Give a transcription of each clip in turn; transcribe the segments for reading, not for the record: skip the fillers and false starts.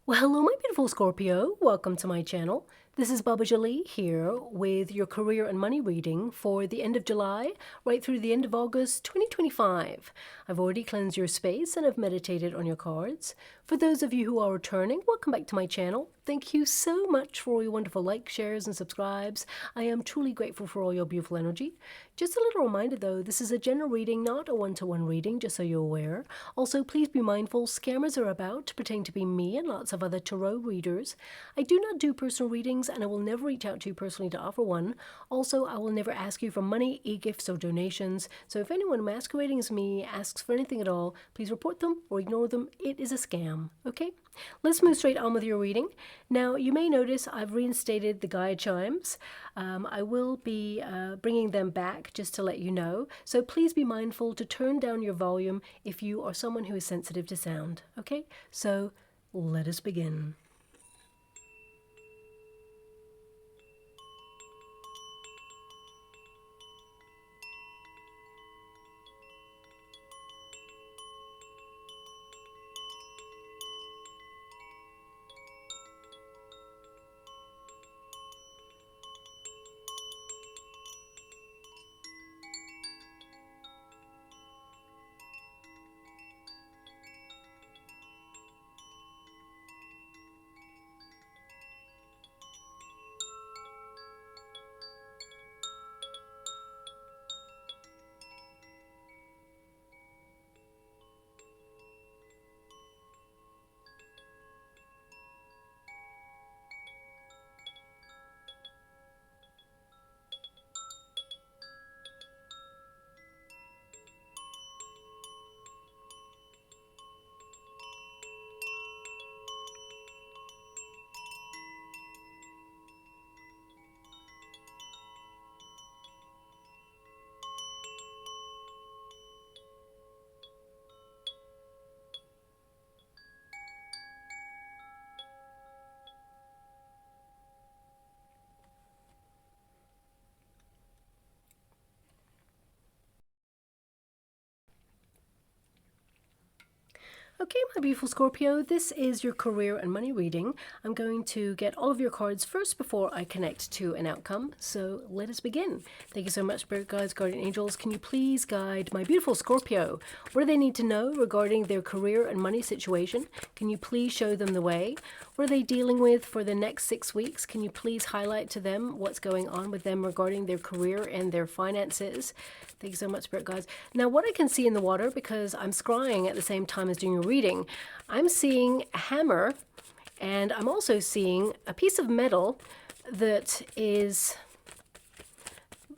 Well, hello, my beautiful Scorpio. Welcome to my channel. This is Baba Jolie here with your career and money reading for the end of July right through the end of August 2025. I've already cleansed your space and I've meditated on your cards. For those of you who are returning, welcome back to my channel. Thank you so much for all your wonderful likes, shares, and subscribes. I am truly grateful for all your beautiful energy. Just a little reminder though, this is a general reading, not a one-to-one reading, just so you're aware. Also, please be mindful, scammers are about to pretend to be me and lots of other tarot readers. I do not do personal readings and I will never reach out to you personally to offer one. Also, I will never ask you for money, e-gifts, or donations. So if anyone masquerading as me asks for anything at all, please report them or ignore them. It is a scam, okay? Let's move straight on with your reading. Now, you may notice I've reinstated the guide chimes. I will be bringing them back just to let you know. So please be mindful to turn down your volume if you are someone who is sensitive to sound, okay? So let us begin. Okay, my beautiful Scorpio, this is your career and money reading. I'm going to get all of your cards first before I connect to an outcome. So let us begin. Thank you so much, Spirit Guides, Guardian Angels. Can you please guide my beautiful Scorpio? What do they need to know regarding their career and money situation? Can you please show them the way? What are they dealing with for the next 6 weeks? Can you please highlight to them what's going on with them regarding their career and their finances? Thank you so much, Spirit Guides. Now, what I can see in the water, because I'm scrying at the same time as doing a reading, I'm seeing a hammer, and I'm also seeing a piece of metal that is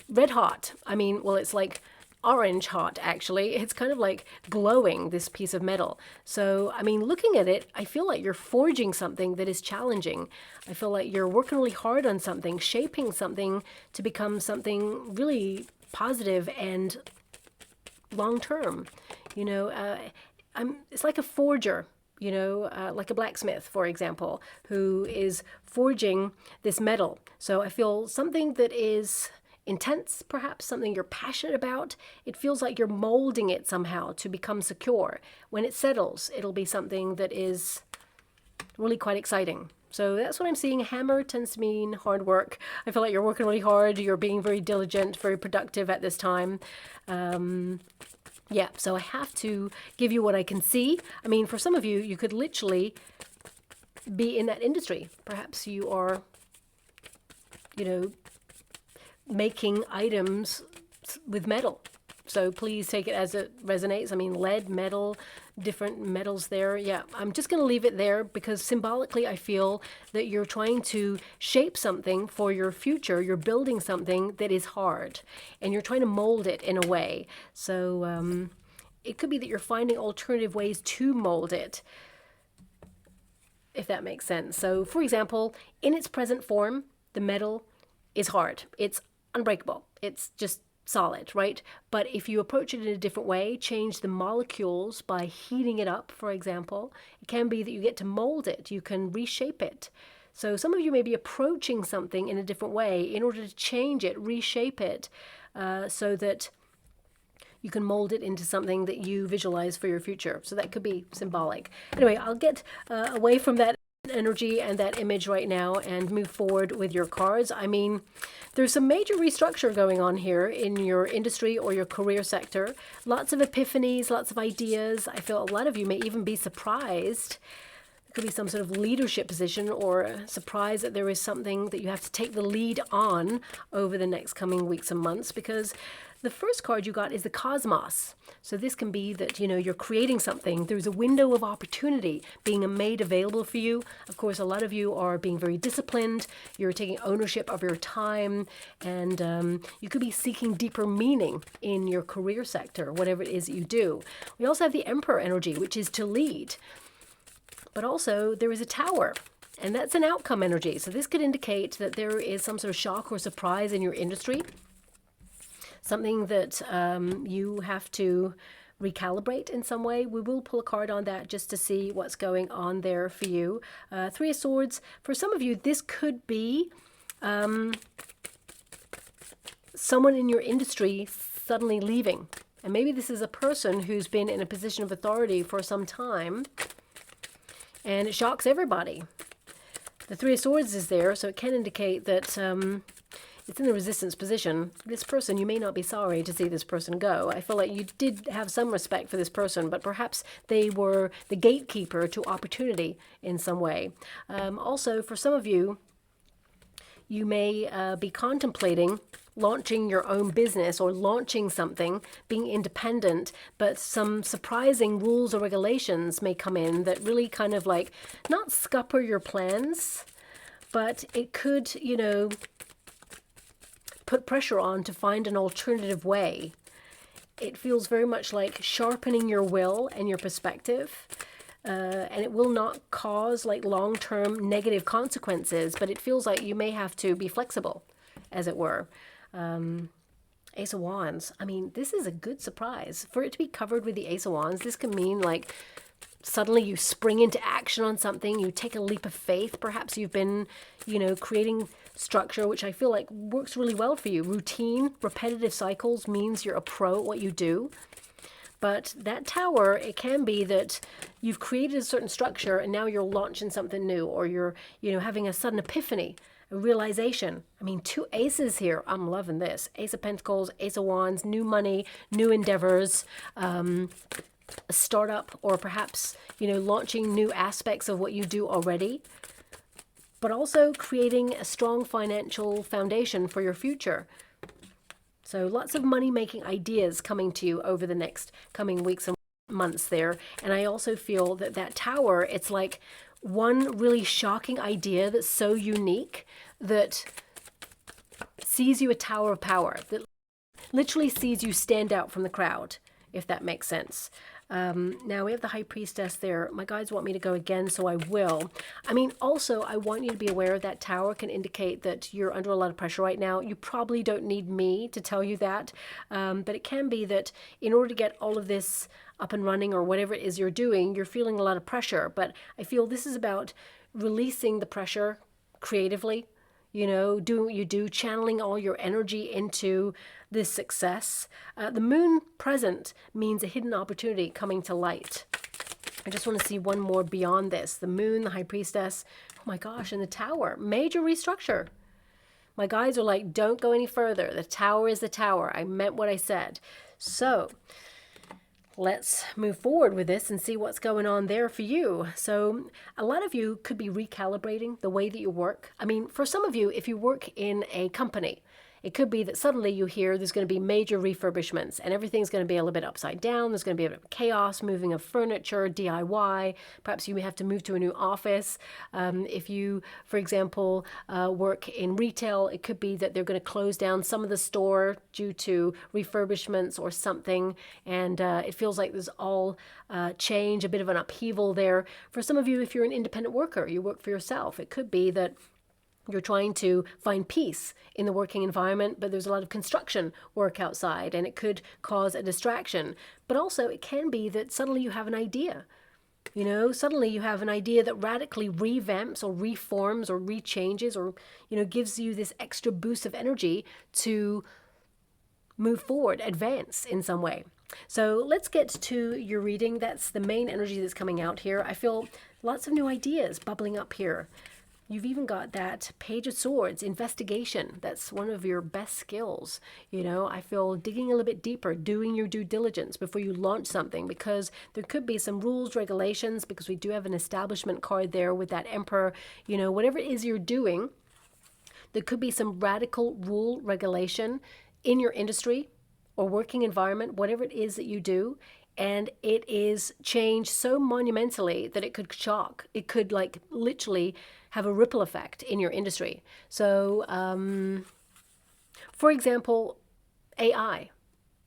red hot. I mean, well, it's like orange hot, actually. It's kind of like glowing, this piece of metal. So, I mean, looking at it, I feel like you're forging something that is challenging. I feel like you're working really hard on something, shaping something to become something really positive and long-term. You know, it's like a forger, you know, like a blacksmith, for example, who is forging this metal. So I feel something that is intense, perhaps something you're passionate about. It feels like you're molding it somehow to become secure. When it settles, it'll be something that is really quite exciting. So that's what I'm seeing. Hammer tends to mean hard work. I feel like you're working really hard. You're being very diligent, very productive at this time. Yeah, so I have to give you what I can see. I mean, for some of you, you could literally be in that industry. Perhaps you are, you know, making items with metal. So please take it as it resonates. I mean, lead, metal, different metals there. Yeah, I'm just going to leave it there because symbolically I feel that you're trying to shape something for your future. You're building something that is hard and you're trying to mold it in a way. So it could be that you're finding alternative ways to mold it, if that makes sense. So for example, in its present form, the metal is hard. It's unbreakable. It's just solid, right? But if you approach it in a different way, change the molecules by heating it up, for example, it can be that you get to mold it. You can reshape it. So some of you may be approaching something in a different way in order to change it, reshape it, so that you can mold it into something that you visualize for your future. So that could be symbolic. Anyway, I'll get away from that energy and that image right now and move forward with your cards. I mean, there's some major restructure going on here in your industry or your career sector. Lots of epiphanies, lots of ideas. I feel a lot of you may even be surprised. Could be some sort of leadership position or a surprise that there is something that you have to take the lead on over the next coming weeks and months, because the first card you got is the Cosmos. So this can be that, you know, you're creating something. There's a window of opportunity being made available for you. Of course, a lot of you are being very disciplined. You're taking ownership of your time, and you could be seeking deeper meaning in your career sector, whatever it is that you do. We also have the Emperor energy, which is to lead. But also there is a Tower, and that's an outcome energy. So this could indicate that there is some sort of shock or surprise in your industry, something that you have to recalibrate in some way. We will pull a card on that just to see what's going on there for you. Three of Swords. For some of you, this could be someone in your industry suddenly leaving. And maybe this is a person who's been in a position of authority for some time, and it shocks everybody. The Three of Swords is there, so it can indicate that it's in the resistance position. This person, you may not be sorry to see this person go. I feel like you did have some respect for this person, but perhaps they were the gatekeeper to opportunity in some way. Also, for some of you, you may be contemplating launching your own business or launching something, being independent, but some surprising rules or regulations may come in that really kind of like not scupper your plans, but it could, you know, put pressure on to find an alternative way. It feels very much like sharpening your will and your perspective. And it will not cause like long-term negative consequences, but it feels like you may have to be flexible, as it were. Ace of Wands. I mean, this is a good surprise. For it to be covered with the Ace of Wands, this can mean like suddenly you spring into action on something, you take a leap of faith. Perhaps you've been, you know, creating structure, which I feel like works really well for you. Routine, repetitive cycles means you're a pro at what you do. But that Tower, it can be that you've created a certain structure and now you're launching something new, or you're, you know, having a sudden epiphany, a realization. I mean, two aces here. I'm loving this. Ace of Pentacles, Ace of Wands, new money, new endeavors, a startup, or perhaps, you know, launching new aspects of what you do already, but also creating a strong financial foundation for your future. So lots of money-making ideas coming to you over the next coming weeks and months there. And I also feel that that Tower, it's like one really shocking idea that's so unique that sees you a tower of power, that literally sees you stand out from the crowd, if that makes sense. Now we have the High Priestess there. My guides want me to go again, so I will. I mean, also, I want you to be aware that Tower can indicate that you're under a lot of pressure right now. You probably don't need me to tell you that, but it can be that in order to get all of this up and running, or whatever it is you're doing, you're feeling a lot of pressure. But I feel this is about releasing the pressure creatively, you know, doing what you do, channeling all your energy into this success. The Moon present means a hidden opportunity coming to light. I just want to see one more beyond this. The Moon, the High Priestess, oh my gosh, and the Tower, major restructure. My guides are like, don't go any further. The Tower is the Tower. I meant what I said. So let's move forward with this and see what's going on there for you. So a lot of you could be recalibrating the way that you work. I mean, for some of you, if you work in a company, it could be that suddenly you hear there's going to be major refurbishments and everything's going to be a little bit upside down. There's going to be a bit of chaos, moving of furniture, DIY. Perhaps you may have to move to a new office. If you, for example, work in retail, it could be that they're going to close down some of the store due to refurbishments or something. And it feels like there's all change, a bit of an upheaval there. For some of you, if you're an independent worker, you work for yourself, it could be that you're trying to find peace in the working environment, but there's a lot of construction work outside, and it could cause a distraction. But also, it can be that suddenly you have an idea. You know, suddenly you have an idea that radically revamps or reforms or rechanges, or, you know, gives you this extra boost of energy to move forward, advance in some way. So let's get to your reading. That's the main energy that's coming out here. I feel lots of new ideas bubbling up here. You've even got that Page of Swords, investigation. That's one of your best skills. You know, I feel digging a little bit deeper, doing your due diligence before you launch something, because there could be some rules, regulations, because we do have an establishment card there with that Emperor. You know, whatever it is you're doing, there could be some radical rule, regulation in your industry or working environment, whatever it is that you do. And it is changed so monumentally that it could shock. It could like literally have a ripple effect in your industry. So, for example, AI,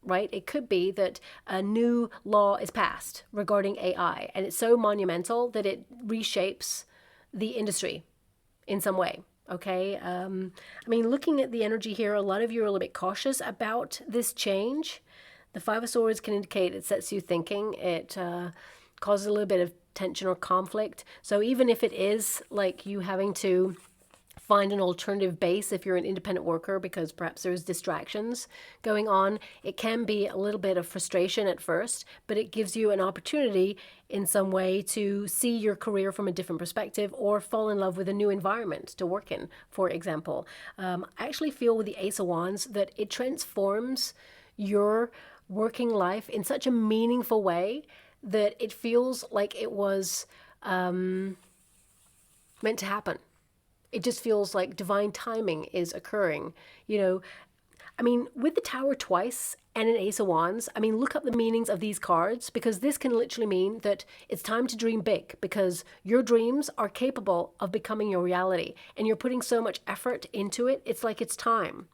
right? It could be that a new law is passed regarding AI, and it's so monumental that it reshapes the industry in some way. Okay. I mean, looking at the energy here, a lot of you are a little bit cautious about this change. The Five of Swords can indicate it sets you thinking. It causes a little bit of tension or conflict. So even if it is like you having to find an alternative base if you're an independent worker because perhaps there's distractions going on, it can be a little bit of frustration at first, but it gives you an opportunity in some way to see your career from a different perspective or fall in love with a new environment to work in, for example. I actually feel with the Ace of Wands that it transforms your working life in such a meaningful way that it feels like it was meant to happen. It just feels like divine timing is occurring. You know, I mean, with the Tower twice and an Ace of Wands, I mean, look up the meanings of these cards, because this can literally mean that it's time to dream big, because your dreams are capable of becoming your reality and you're putting so much effort into it. It's like it's time.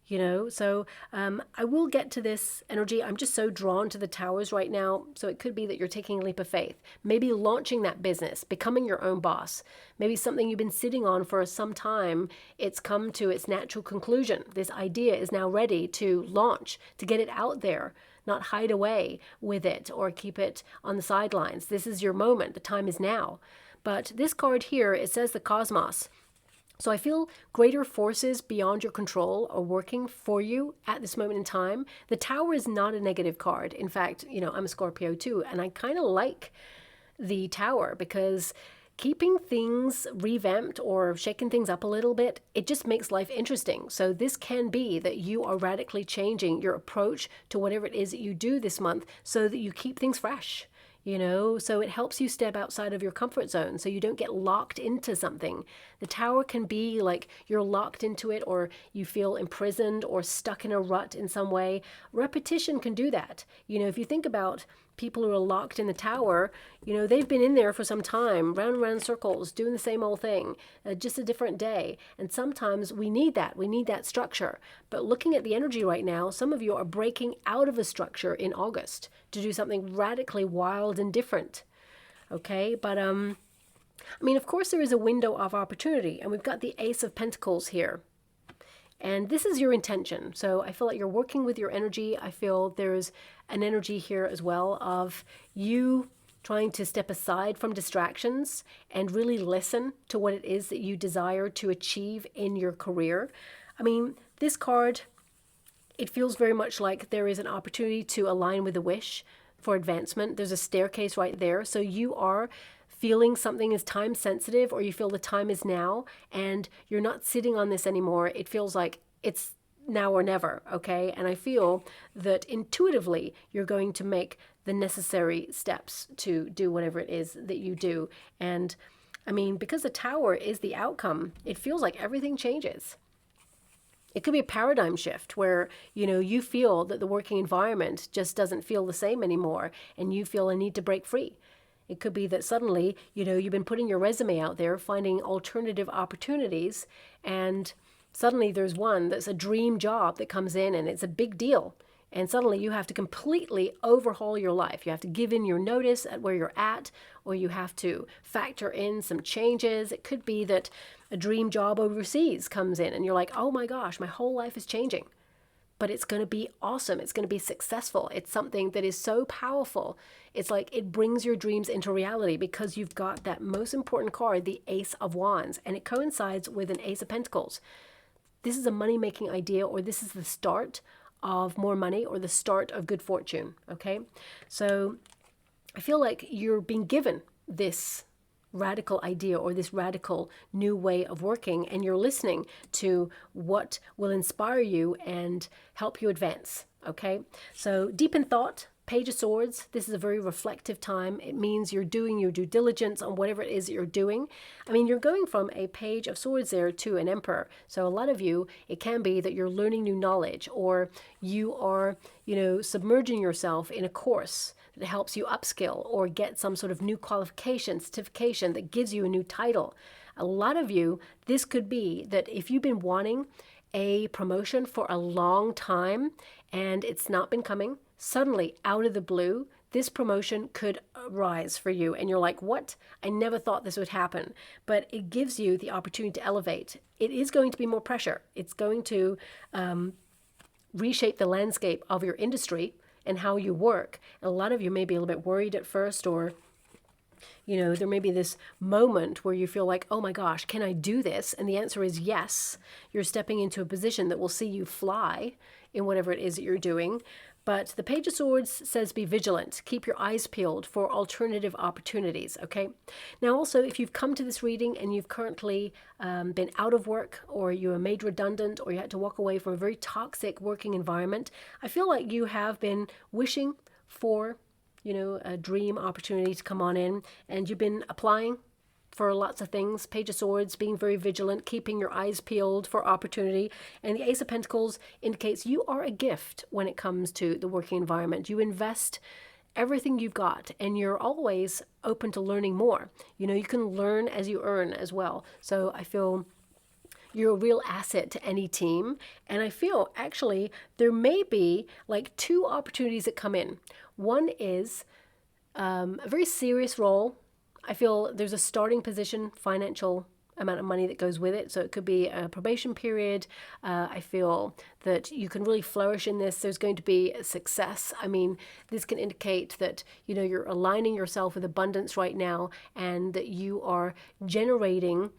You know, so I will get to this energy. I'm just so drawn to the Towers right now. So it could be that you're taking a leap of faith, maybe launching that business, becoming your own boss, maybe something you've been sitting on for some time. It's come to its natural conclusion. This idea is now ready to launch, to get it out there, not hide away with it or keep it on the sidelines. This is your moment. The time is now. But this card here, it says the Cosmos. So I feel greater forces beyond your control are working for you at this moment in time. The Tower is not a negative card. In fact, you know, I'm a Scorpio too, and I kind of like the Tower because keeping things revamped or shaking things up a little bit, it just makes life interesting. So this can be that you are radically changing your approach to whatever it is that you do this month so that you keep things fresh. You know, so it helps you step outside of your comfort zone so you don't get locked into something. The Tower can be like you're locked into it, or you feel imprisoned or stuck in a rut in some way. Repetition can do that. You know, if you think about people who are locked in the Tower, you know, they've been in there for some time, round and round circles, doing the same old thing, just a different day. And sometimes we need that. We need that structure. But looking at the energy right now, some of you are breaking out of a structure in August to do something radically wild and different. Okay, but I mean, of course there is a window of opportunity, and we've got the Ace of Pentacles here. And this is your intention. So I feel like you're working with your energy. I feel there's an energy here as well of you trying to step aside from distractions and really listen to what it is that you desire to achieve in your career. I mean, this card, it feels very much like there is an opportunity to align with a wish for advancement. There's a staircase right there. So you are feeling something is time sensitive, or you feel the time is now and you're not sitting on this anymore. It feels like it's now or never, okay? And I feel that intuitively you're going to make the necessary steps to do whatever it is that you do. And I mean, because the Tower is the outcome, it feels like everything changes. It could be a paradigm shift where, you know, you feel that the working environment just doesn't feel the same anymore and you feel a need to break free. It could be that suddenly, you know, you've been putting your resume out there, finding alternative opportunities, and suddenly there's one that's a dream job that comes in and it's a big deal. And suddenly you have to completely overhaul your life. You have to give in your notice at where you're at, or you have to factor in some changes. It could be that a dream job overseas comes in and you're like, oh my gosh, my whole life is changing. But it's going to be awesome. It's going to be successful. It's something that is so powerful. It's like it brings your dreams into reality because you've got that most important card, the Ace of Wands, and it coincides with an Ace of Pentacles. This is a money-making idea, or this is the start of more money or the start of good fortune, okay? So I feel like you're being given this radical idea or this radical new way of working, and you're listening to what will inspire you and help you advance, okay? So deep in thought, Page of Swords, this is a very reflective time. It means you're doing your due diligence on whatever it is that you're doing. I mean, you're going from a Page of Swords there to an Emperor. So a lot of you, it can be that you're learning new knowledge, or you are, submerging yourself in a course that helps you upskill or get some sort of new qualification, certification that gives you a new title. A lot of you, this could be that if you've been wanting a promotion for a long time and it's not been coming, suddenly out of the blue, this promotion could arise for you. And you're like, what? I never thought this would happen. But it gives you the opportunity to elevate. It is going to be more pressure. It's going to reshape the landscape of your industry and how you work. A lot of you may be a little bit worried at first, or there may be this moment where you feel like, oh my gosh, can I do this? And the answer is yes. You're stepping into a position that will see you fly in whatever it is that you're doing. But the Page of Swords says be vigilant. Keep your eyes peeled for alternative opportunities, okay? Now also, if you've come to this reading and you've currently been out of work, or you were made redundant, or you had to walk away from a very toxic working environment, I feel like you have been wishing for, a dream opportunity to come on in, and you've been applying for lots of things. Page of Swords, being very vigilant, keeping your eyes peeled for opportunity. And the Ace of Pentacles indicates you are a gift when it comes to the working environment. You invest everything you've got, and you're always open to learning more. You can learn as you earn as well. So I feel you're a real asset to any team. And I feel actually there may be like two opportunities that come in. One is a very serious role. I feel there's a starting position, financial amount of money that goes with it. So it could be a probation period. I feel that you can really flourish in this. There's going to be a success. I mean, this can indicate that, you're aligning yourself with abundance right now, and that you are generating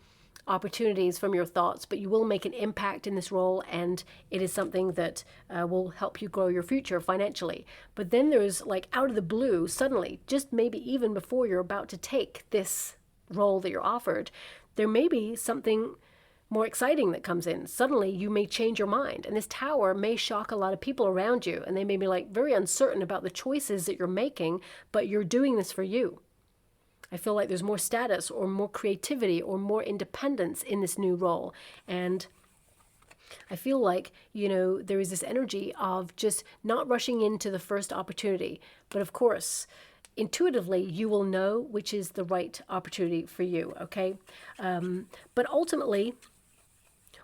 opportunities from your thoughts, but you will make an impact in this role, and it is something that will help you grow your future financially. But then there's like out of the blue, suddenly, just maybe even before you're about to take this role that you're offered, there may be something more exciting that comes in. Suddenly you may change your mind, and this tower may shock a lot of people around you, and they may be like very uncertain about the choices that you're making, but you're doing this for you. I feel like there's more status or more creativity or more independence in this new role. And I feel like, there is this energy of just not rushing into the first opportunity. But of course, intuitively, you will know which is the right opportunity for you, okay? But ultimately,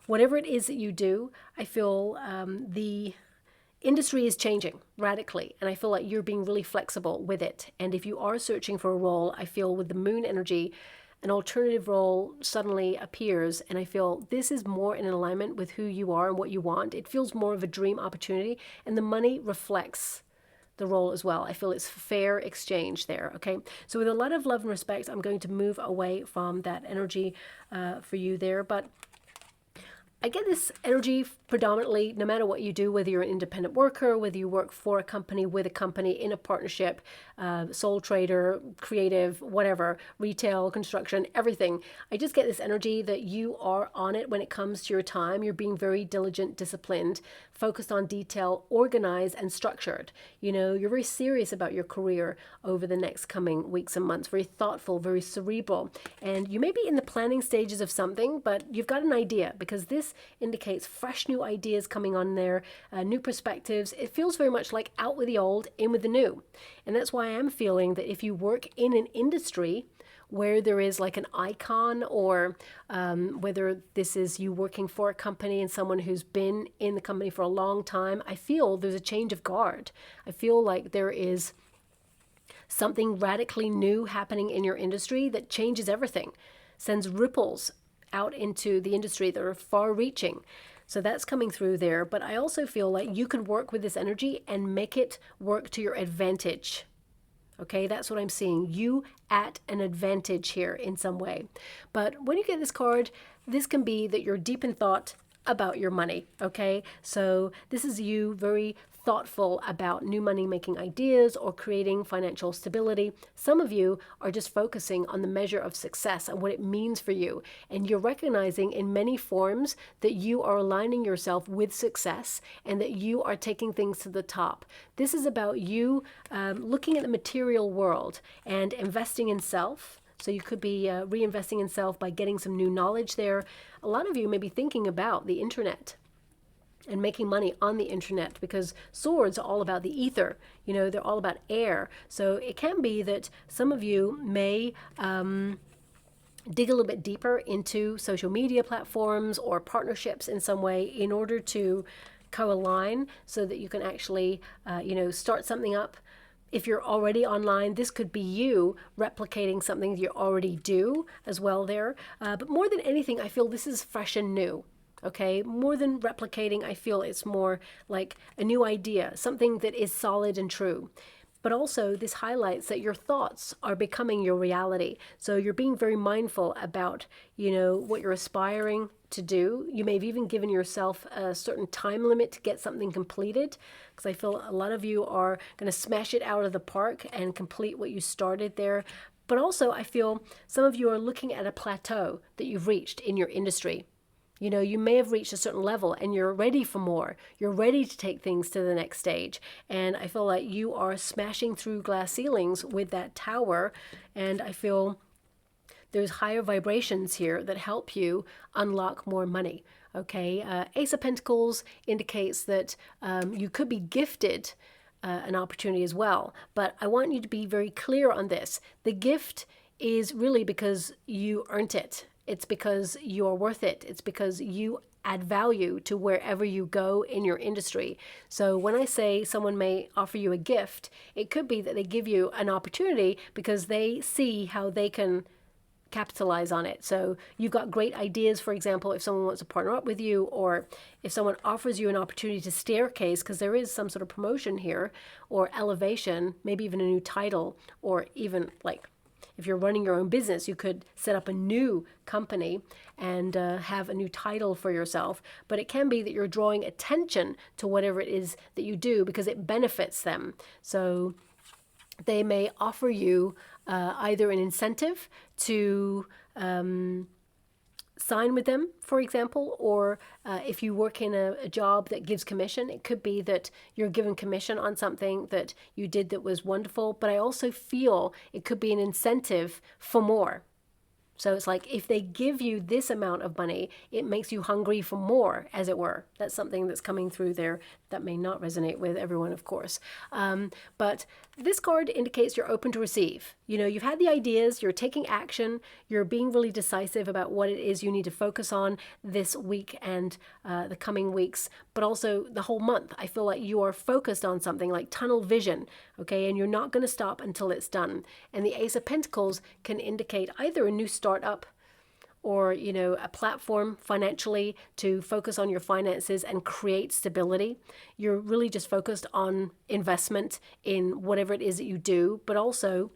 whatever it is that you do, I feel the industry is changing radically, and I feel like you're being really flexible with it. And if you are searching for a role, I feel with the moon energy, an alternative role suddenly appears, and I feel this is more in alignment with who you are and what you want. It feels more of a dream opportunity, and the money reflects the role as well. I feel it's fair exchange there, okay? So with a lot of love and respect, I'm going to move away from that energy for you there, but I get this energy predominantly no matter what you do, whether you're an independent worker, whether you work for a company, with a company, in a partnership, sole trader, creative, whatever, retail, construction, everything. I just get this energy that you are on it when it comes to your time. You're being very diligent, disciplined, focused on detail, organized, and structured. You're very serious about your career over the next coming weeks and months, very thoughtful, very cerebral. And you may be in the planning stages of something, but you've got an idea, because this indicates fresh new ideas coming on there, new perspectives. It feels very much like out with the old, in with the new. And that's why I'm feeling that if you work in an industry where there is like an icon, or whether this is you working for a company and someone who's been in the company for a long time, I feel there's a change of guard. I feel like there is something radically new happening in your industry that changes everything, sends ripples out into the industry that are far reaching. So that's coming through there. But I also feel like you can work with this energy and make it work to your advantage. Okay, that's what I'm seeing. You at an advantage here in some way. But when you get this card, this can be that you're deep in thought, about your money, okay? So this is you very thoughtful about new money making ideas or creating financial stability. Some of you are just focusing on the measure of success and what it means for you. And you're recognizing in many forms that you are aligning yourself with success and that you are taking things to the top. This is about you looking at the material world and investing in self. So you could be reinvesting in self by getting some new knowledge there. A lot of you may be thinking about the internet and making money on the internet, because swords are all about the ether. You know, they're all about air. So it can be that some of you may dig a little bit deeper into social media platforms or partnerships in some way in order to co-align so that you can actually, start something up. If you're already online, this could be you replicating something that you already do as well there. But more than anything, I feel this is fresh and new. Okay, more than replicating, I feel it's more like a new idea, something that is solid and true. But also this highlights that your thoughts are becoming your reality. So you're being very mindful about, what you're aspiring to do. You may have even given yourself a certain time limit to get something completed, because I feel a lot of you are going to smash it out of the park and complete what you started there. But also I feel some of you are looking at a plateau that you've reached in your industry. You may have reached a certain level and you're ready for more. You're ready to take things to the next stage. And I feel like you are smashing through glass ceilings with that tower. And I feel there's higher vibrations here that help you unlock more money. Okay, Ace of Pentacles indicates that you could be gifted an opportunity as well. But I want you to be very clear on this. The gift is really because you earned it. It's because you're worth it. It's because you add value to wherever you go in your industry. So when I say someone may offer you a gift, it could be that they give you an opportunity because they see how they can capitalize on it. So you've got great ideas, for example, if someone wants to partner up with you, or if someone offers you an opportunity to staircase, because there is some sort of promotion here, or elevation, maybe even a new title, or even like if you're running your own business, you could set up a new company and have a new title for yourself. But it can be that you're drawing attention to whatever it is that you do because it benefits them. So they may offer you either an incentive to sign with them, for example, or if you work in a job that gives commission, it could be that you're given commission on something that you did that was wonderful. But I also feel it could be an incentive for more. So it's like if they give you this amount of money, it makes you hungry for more, as it were. That's something that's coming through there that may not resonate with everyone, of course. But this card indicates you're open to receive. You've had the ideas, you're taking action, you're being really decisive about what it is you need to focus on this week and the coming weeks, but also the whole month. I feel like you are focused on something like tunnel vision, okay? And you're not going to stop until it's done. And the Ace of Pentacles can indicate either a new startup or, a platform financially to focus on your finances and create stability. You're really just focused on investment in whatever it is that you do, but also,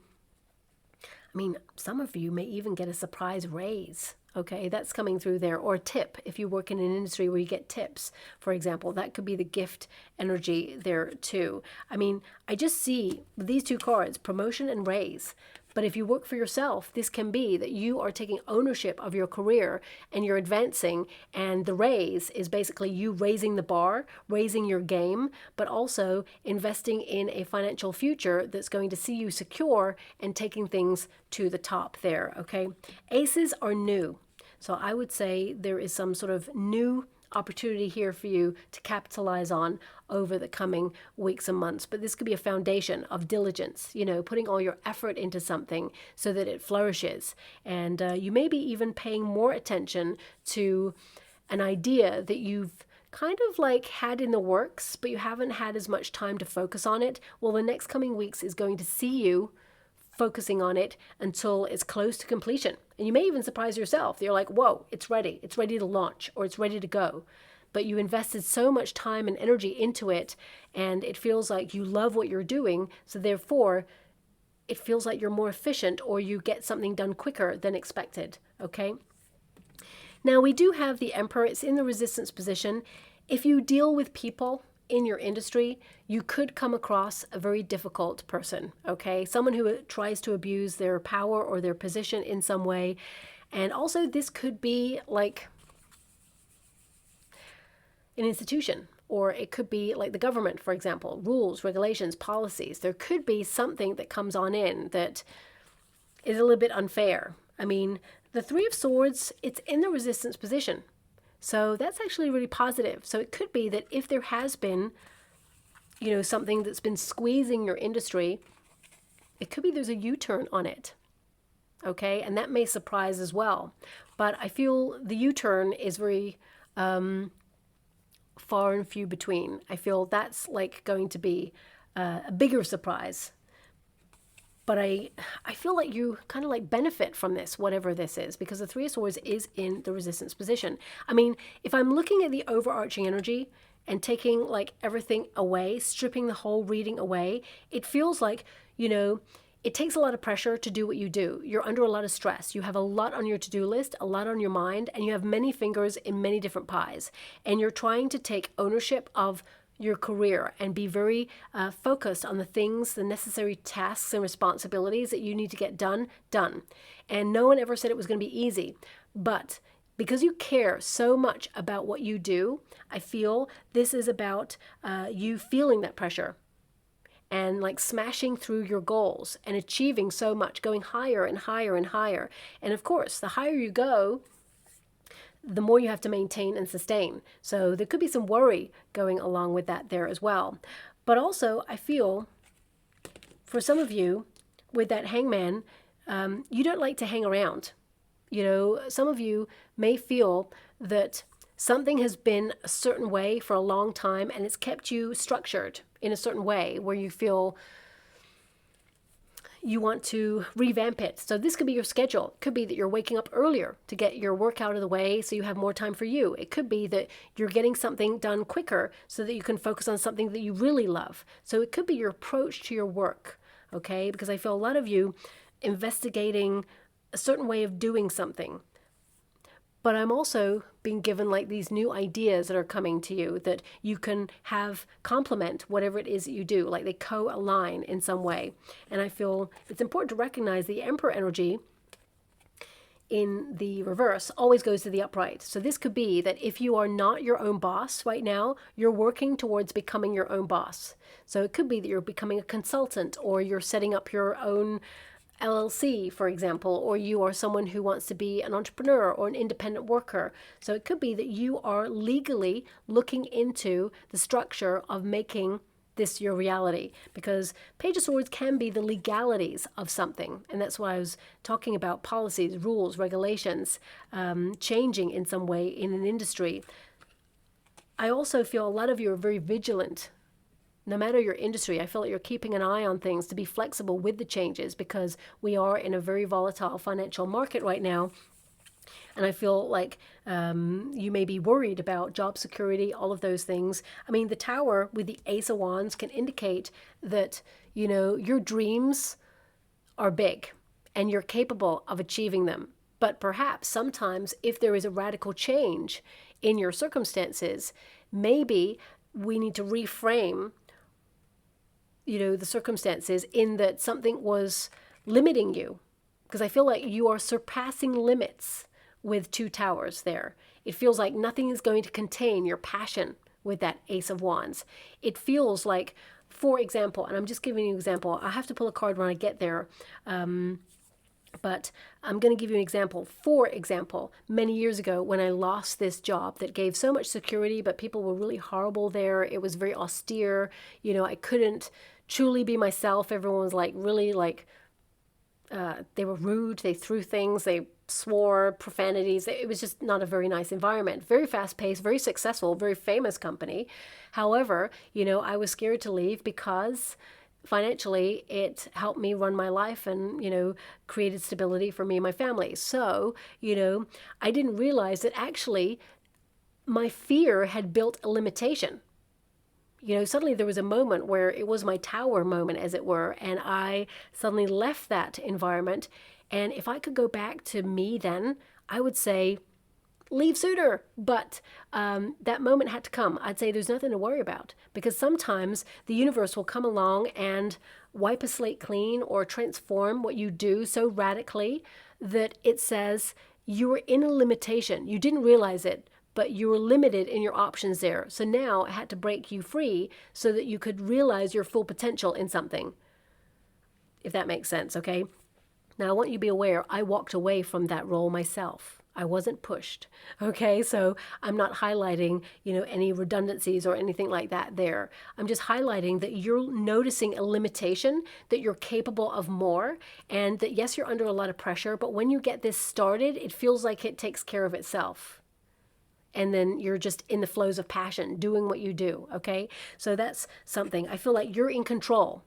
some of you may even get a surprise raise. Okay, that's coming through there. Or a tip, if you work in an industry where you get tips, for example, that could be the gift energy there too. I just see these two cards, promotion and raise. But if you work for yourself, this can be that you are taking ownership of your career and you're advancing, and the raise is basically you raising the bar, raising your game, but also investing in a financial future that's going to see you secure and taking things to the top there, okay? Aces are new. So I would say there is some sort of new opportunity here for you to capitalize on over the coming weeks and months. But this could be a foundation of diligence, putting all your effort into something so that it flourishes. And you may be even paying more attention to an idea that you've kind of like had in the works, but you haven't had as much time to focus on it. Well, the next coming weeks is going to see you focusing on it until it's close to completion. And you may even surprise yourself. You're like, whoa, it's ready to launch, or it's ready to go. But you invested so much time and energy into it, and it feels like you love what you're doing. So therefore, it feels like you're more efficient, or you get something done quicker than expected. Okay. Now we do have the Emperor. It's in the resistance position. If you deal with people in your industry, you could come across a very difficult person, okay? Someone who tries to abuse their power or their position in some way. And also this could be like an institution, or it could be like the government, for example, rules, regulations, policies. There could be something that comes on in that is a little bit unfair. I mean, the Three of Swords, it's in the resistance position. So that's actually really positive. So it could be that if there has been, something that's been squeezing your industry, it could be there's a U-turn on it. Okay, and that may surprise as well. But I feel the U-turn is very far and few between. I feel that's like going to be a bigger surprise. But I feel like you kind of like benefit from this, whatever this is, because the Three of Swords is in the resistance position. I mean, if I'm looking at the overarching energy and taking like everything away, stripping the whole reading away, it feels like, it takes a lot of pressure to do what you do. You're under a lot of stress. You have a lot on your to-do list, a lot on your mind, and you have many fingers in many different pies. And you're trying to take ownership of your career and be very focused on the things, the necessary tasks and responsibilities that you need to get done. And no one ever said it was going to be easy. But because you care so much about what you do, I feel this is about you feeling that pressure and like smashing through your goals and achieving so much, going higher and higher and higher. And of course, the higher you go, the more you have to maintain and sustain. So there could be some worry going along with that there as well. But also, I feel for some of you with that Hangman, you don't like to hang around. Some of you may feel that something has been a certain way for a long time and it's kept you structured in a certain way where you feel you want to revamp it. So this could be your schedule. It could be that you're waking up earlier to get your work out of the way so you have more time for you. It could be that you're getting something done quicker so that you can focus on something that you really love. So it could be your approach to your work, okay? Because I feel a lot of you investigating a certain way of doing something. But I'm also being given like these new ideas that are coming to you that you can have complement whatever it is that you do, like they co-align in some way. And I feel it's important to recognize the Emperor energy in the reverse always goes to the upright. So this could be that if you are not your own boss right now, you're working towards becoming your own boss. So it could be that you're becoming a consultant or you're setting up your own LLC, for example, or you are someone who wants to be an entrepreneur or an independent worker. So it could be that you are legally looking into the structure of making this your reality, because Page of Swords can be the legalities of something. And that's why I was talking about policies, rules, regulations, changing in some way in an industry. I also feel a lot of you are very vigilant. No matter your industry, I feel like you're keeping an eye on things to be flexible with the changes because we are in a very volatile financial market right now. And I feel like you may be worried about job security, all of those things. I mean, the Tower with the Ace of Wands can indicate that, your dreams are big and you're capable of achieving them. But perhaps sometimes if there is a radical change in your circumstances, maybe we need to reframe the circumstances in that something was limiting you, because I feel like you are surpassing limits with two towers there. It feels like nothing is going to contain your passion with that Ace of Wands. It feels like, for example, and I'm just giving you an example. I have to pull a card when I get there. But I'm going to give you an example. For example, many years ago when I lost this job that gave so much security, but people were really horrible there. It was very austere. I couldn't truly be myself. Everyone was like really like, they were rude. They threw things. They swore profanities. It was just not a very nice environment. Very fast paced, very successful, very famous company. However, I was scared to leave because financially, it helped me run my life and, created stability for me and my family. So, I didn't realize that actually my fear had built a limitation. Suddenly there was a moment where it was my tower moment, as it were, and I suddenly left that environment. And if I could go back to me then, I would say, leave sooner. But that moment had to come. I'd say there's nothing to worry about, because sometimes the universe will come along and wipe a slate clean or transform what you do so radically that it says you were in a limitation. You didn't realize it, but you were limited in your options there. So now it had to break you free so that you could realize your full potential in something, if that makes sense, okay? Now, I want you to be aware, I walked away from that role myself. I wasn't pushed, okay? So I'm not highlighting, any redundancies or anything like that there. I'm just highlighting that you're noticing a limitation, that you're capable of more, and that yes, you're under a lot of pressure, but when you get this started, it feels like it takes care of itself. And then you're just in the flows of passion, doing what you do, okay? So that's something. I feel like you're in control.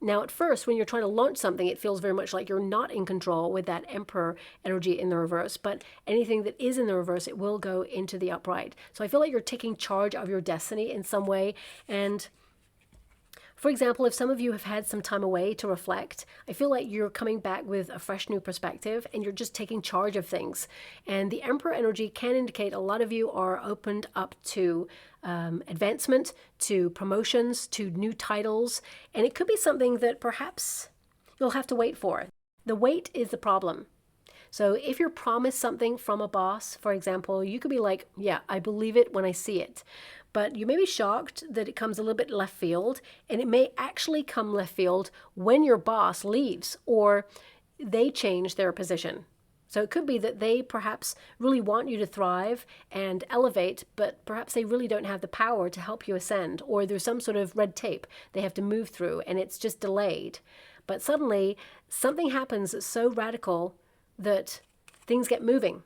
Now, at first, when you're trying to launch something, it feels very much like you're not in control with that Emperor energy in the reverse. But anything that is in the reverse, it will go into the upright. So I feel like you're taking charge of your destiny in some way. And for example, if some of you have had some time away to reflect, I feel like you're coming back with a fresh new perspective and you're just taking charge of things. And the Emperor energy can indicate a lot of you are opened up to advancement, to promotions, to new titles. And it could be something that perhaps you'll have to wait for. The wait is the problem. So if you're promised something from a boss, for example, you could be like, yeah, I believe it when I see it. But you may be shocked that it comes a little bit left field, and it may actually come left field when your boss leaves or they change their position. So it could be that they perhaps really want you to thrive and elevate, but perhaps they really don't have the power to help you ascend, or there's some sort of red tape they have to move through and it's just delayed. But suddenly something happens that's so radical that things get moving,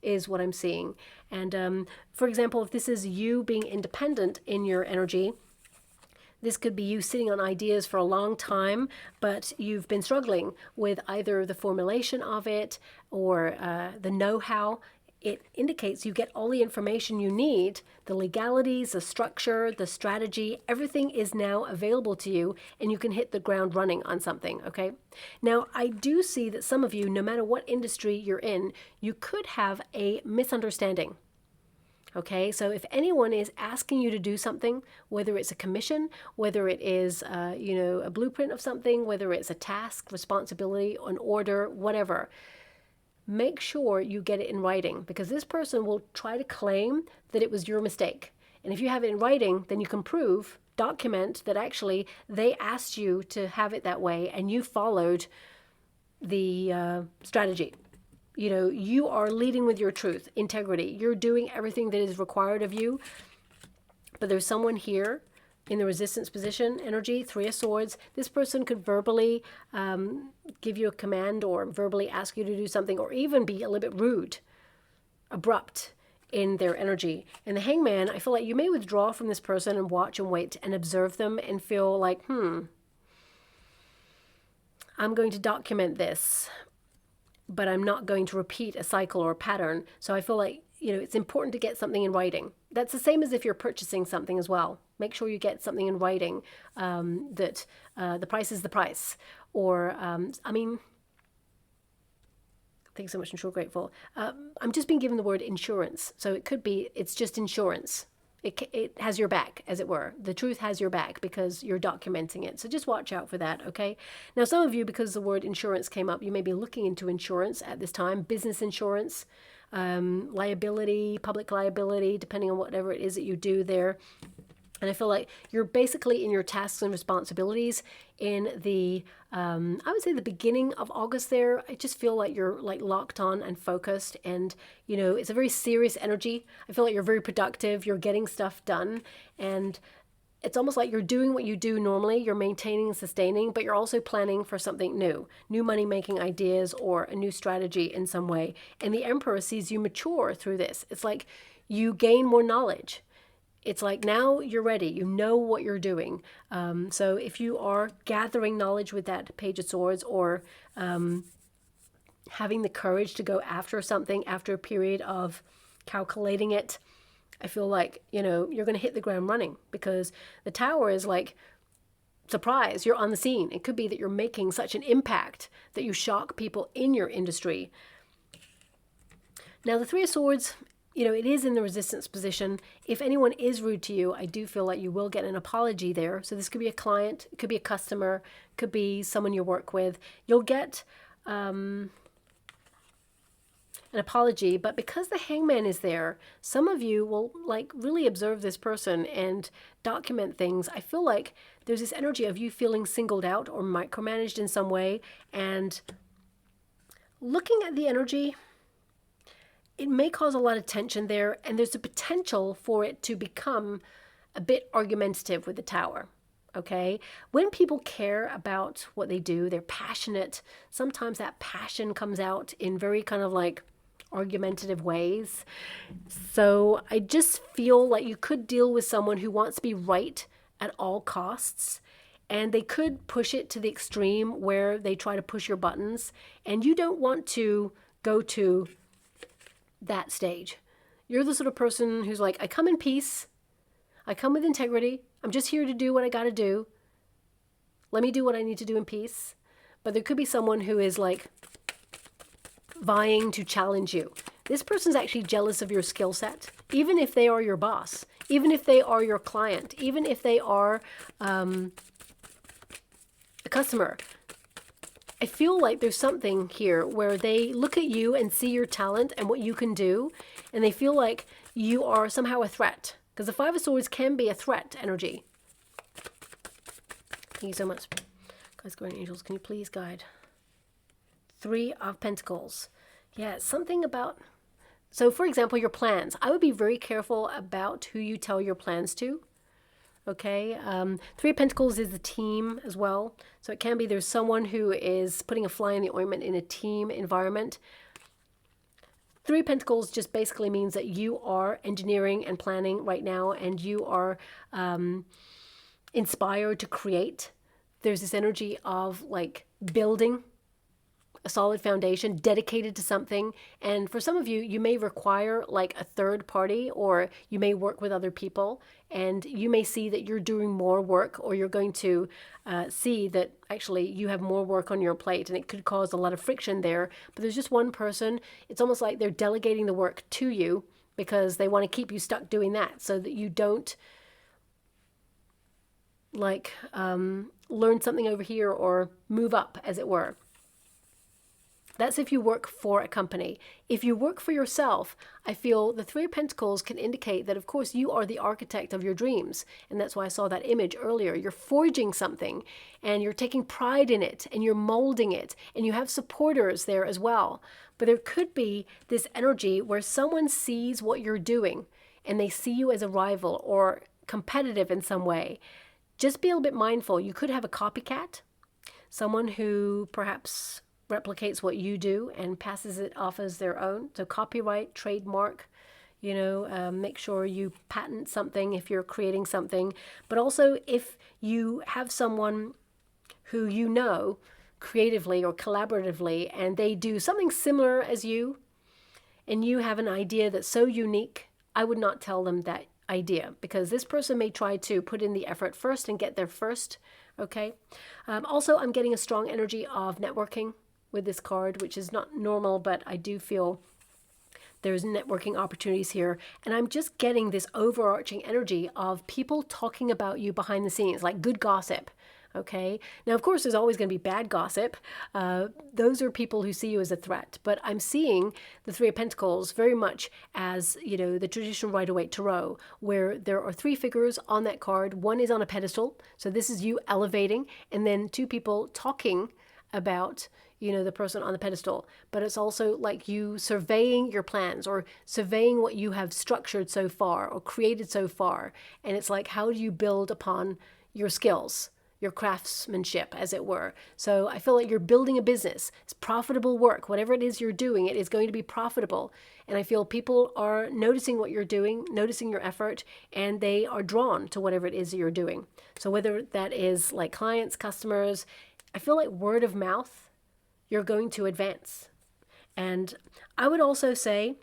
is what I'm seeing. And for example, if this is you being independent in your energy, this could be you sitting on ideas for a long time, but you've been struggling with either the formulation of it or the know-how. It indicates you get all the information you need, the legalities, the structure, the strategy, everything is now available to you, and you can hit the ground running on something, okay? Now, I do see that some of you, no matter what industry you're in, you could have a misunderstanding. Okay, so if anyone is asking you to do something, whether it's a commission, whether it is, a blueprint of something, whether it's a task, responsibility, an order, whatever, make sure you get it in writing, because this person will try to claim that it was your mistake. And if you have it in writing, then you can prove, document that actually they asked you to have it that way and you followed the strategy. You are leading with your truth, integrity. You're doing everything that is required of you. But there's someone here in the resistance position, energy, Three of Swords. This person could verbally give you a command or verbally ask you to do something, or even be a little bit rude, abrupt in their energy. And the Hangman, I feel like you may withdraw from this person and watch and wait and observe them and feel like, I'm going to document this, but I'm not going to repeat a cycle or a pattern. So I feel like, it's important to get something in writing. That's the same as if you're purchasing something as well. Make sure you get something in writing that the price is the price. Or, thanks so much, I'm sure grateful. I'm just being given the word insurance. So it could be, it's just insurance. It has your back, as it were. The truth has your back because you're documenting it. So just watch out for that, okay? Now, some of you, because the word insurance came up, you may be looking into insurance at this time, business insurance, liability, public liability, depending on whatever it is that you do there. And I feel like you're basically in your tasks and responsibilities in the, I would say the beginning of August there. I just feel like you're like locked on and focused, and, it's a very serious energy. I feel like you're very productive. You're getting stuff done, and it's almost like you're doing what you do normally. You're maintaining and sustaining, but you're also planning for something new money-making ideas or a new strategy in some way. And the Emperor sees you mature through this. It's like you gain more knowledge. It's like now you're ready. You know what you're doing. So if you are gathering knowledge with that Page of Swords, or having the courage to go after something after a period of calculating it, I feel like, you're going to hit the ground running, because the Tower is like, surprise, you're on the scene. It could be that you're making such an impact that you shock people in your industry. Now, the Three of Swords, it is in the resistance position. If anyone is rude to you, I do feel like you will get an apology there. So this could be a client, it could be a customer, could be someone you work with. You'll get an apology, but because the Hangman is there, some of you will like really observe this person and document things. I feel like there's this energy of you feeling singled out or micromanaged in some way, and looking at the energy, it may cause a lot of tension there, and there's a potential for it to become a bit argumentative with the Tower. Okay, when people care about what they do, they're passionate. Sometimes that passion comes out in very kind of like argumentative ways. So I just feel like you could deal with someone who wants to be right at all costs, and they could push it to the extreme where they try to push your buttons, and you don't want to go to that stage. You're the sort of person who's like, I come in peace, I come with integrity, I'm just here to do what I got to do. Let me do what I need to do in peace. But there could be someone who is like vying to challenge you. This person's actually jealous of your skill set, even if they are your boss, even if they are your client, even if they are a customer. I feel like there's something here where they look at you and see your talent and what you can do, and they feel like you are somehow a threat. Because the Five of Swords can be a threat energy. Thank you so much. Guys, guardian angels, can you please guide? Three of Pentacles. Yeah, something about... So, for example, your plans. I would be very careful about who you tell your plans to. Okay? Three of Pentacles is the team as well. So it can be there's someone who is putting a fly in the ointment in a team environment. Three of Pentacles just basically means that you are engineering and planning right now, and you are inspired to create. There's this energy of like building a solid foundation, dedicated to something. And for some of you, you may require like a third party, or you may work with other people, and you may see that you're doing more work, or you're going to see that actually you have more work on your plate, and it could cause a lot of friction there. But there's just one person. It's almost like they're delegating the work to you because they want to keep you stuck doing that, so that you don't like learn something over here or move up, as it were. That's if you work for a company. If you work for yourself, I feel the Three of Pentacles can indicate that, of course, you are the architect of your dreams. And that's why I saw that image earlier. You're forging something, and you're taking pride in it, and you're molding it, and you have supporters there as well. But there could be this energy where someone sees what you're doing, and they see you as a rival or competitive in some way. Just be a little bit mindful. You could have a copycat, someone who perhaps replicates what you do and passes it off as their own. So copyright, trademark, make sure you patent something if you're creating something. But also if you have someone who you know creatively or collaboratively, and they do something similar as you, and you have an idea that's so unique, I would not tell them that idea, because this person may try to put in the effort first and get there first. Okay. Also, I'm getting a strong energy of networking with this card, which is not normal, but I do feel there's networking opportunities here. And I'm just getting this overarching energy of people talking about you behind the scenes, like good gossip. Okay. Now, of course, there's always going to be bad gossip. Those are people who see you as a threat. But I'm seeing the Three of Pentacles very much as, the traditional Rider-Waite Tarot, where there are three figures on that card. One is on a pedestal. So this is you elevating, and then two people talking about the person on the pedestal. But it's also like you surveying your plans, or surveying what you have structured so far or created so far. And it's like, how do you build upon your skills, your craftsmanship, as it were? So I feel like you're building a business. It's profitable work. Whatever it is you're doing, it is going to be profitable. And I feel people are noticing what you're doing, noticing your effort, and they are drawn to whatever it is that you're doing. So whether that is like clients, customers, I feel like word of mouth, you're going to advance. And I would also say,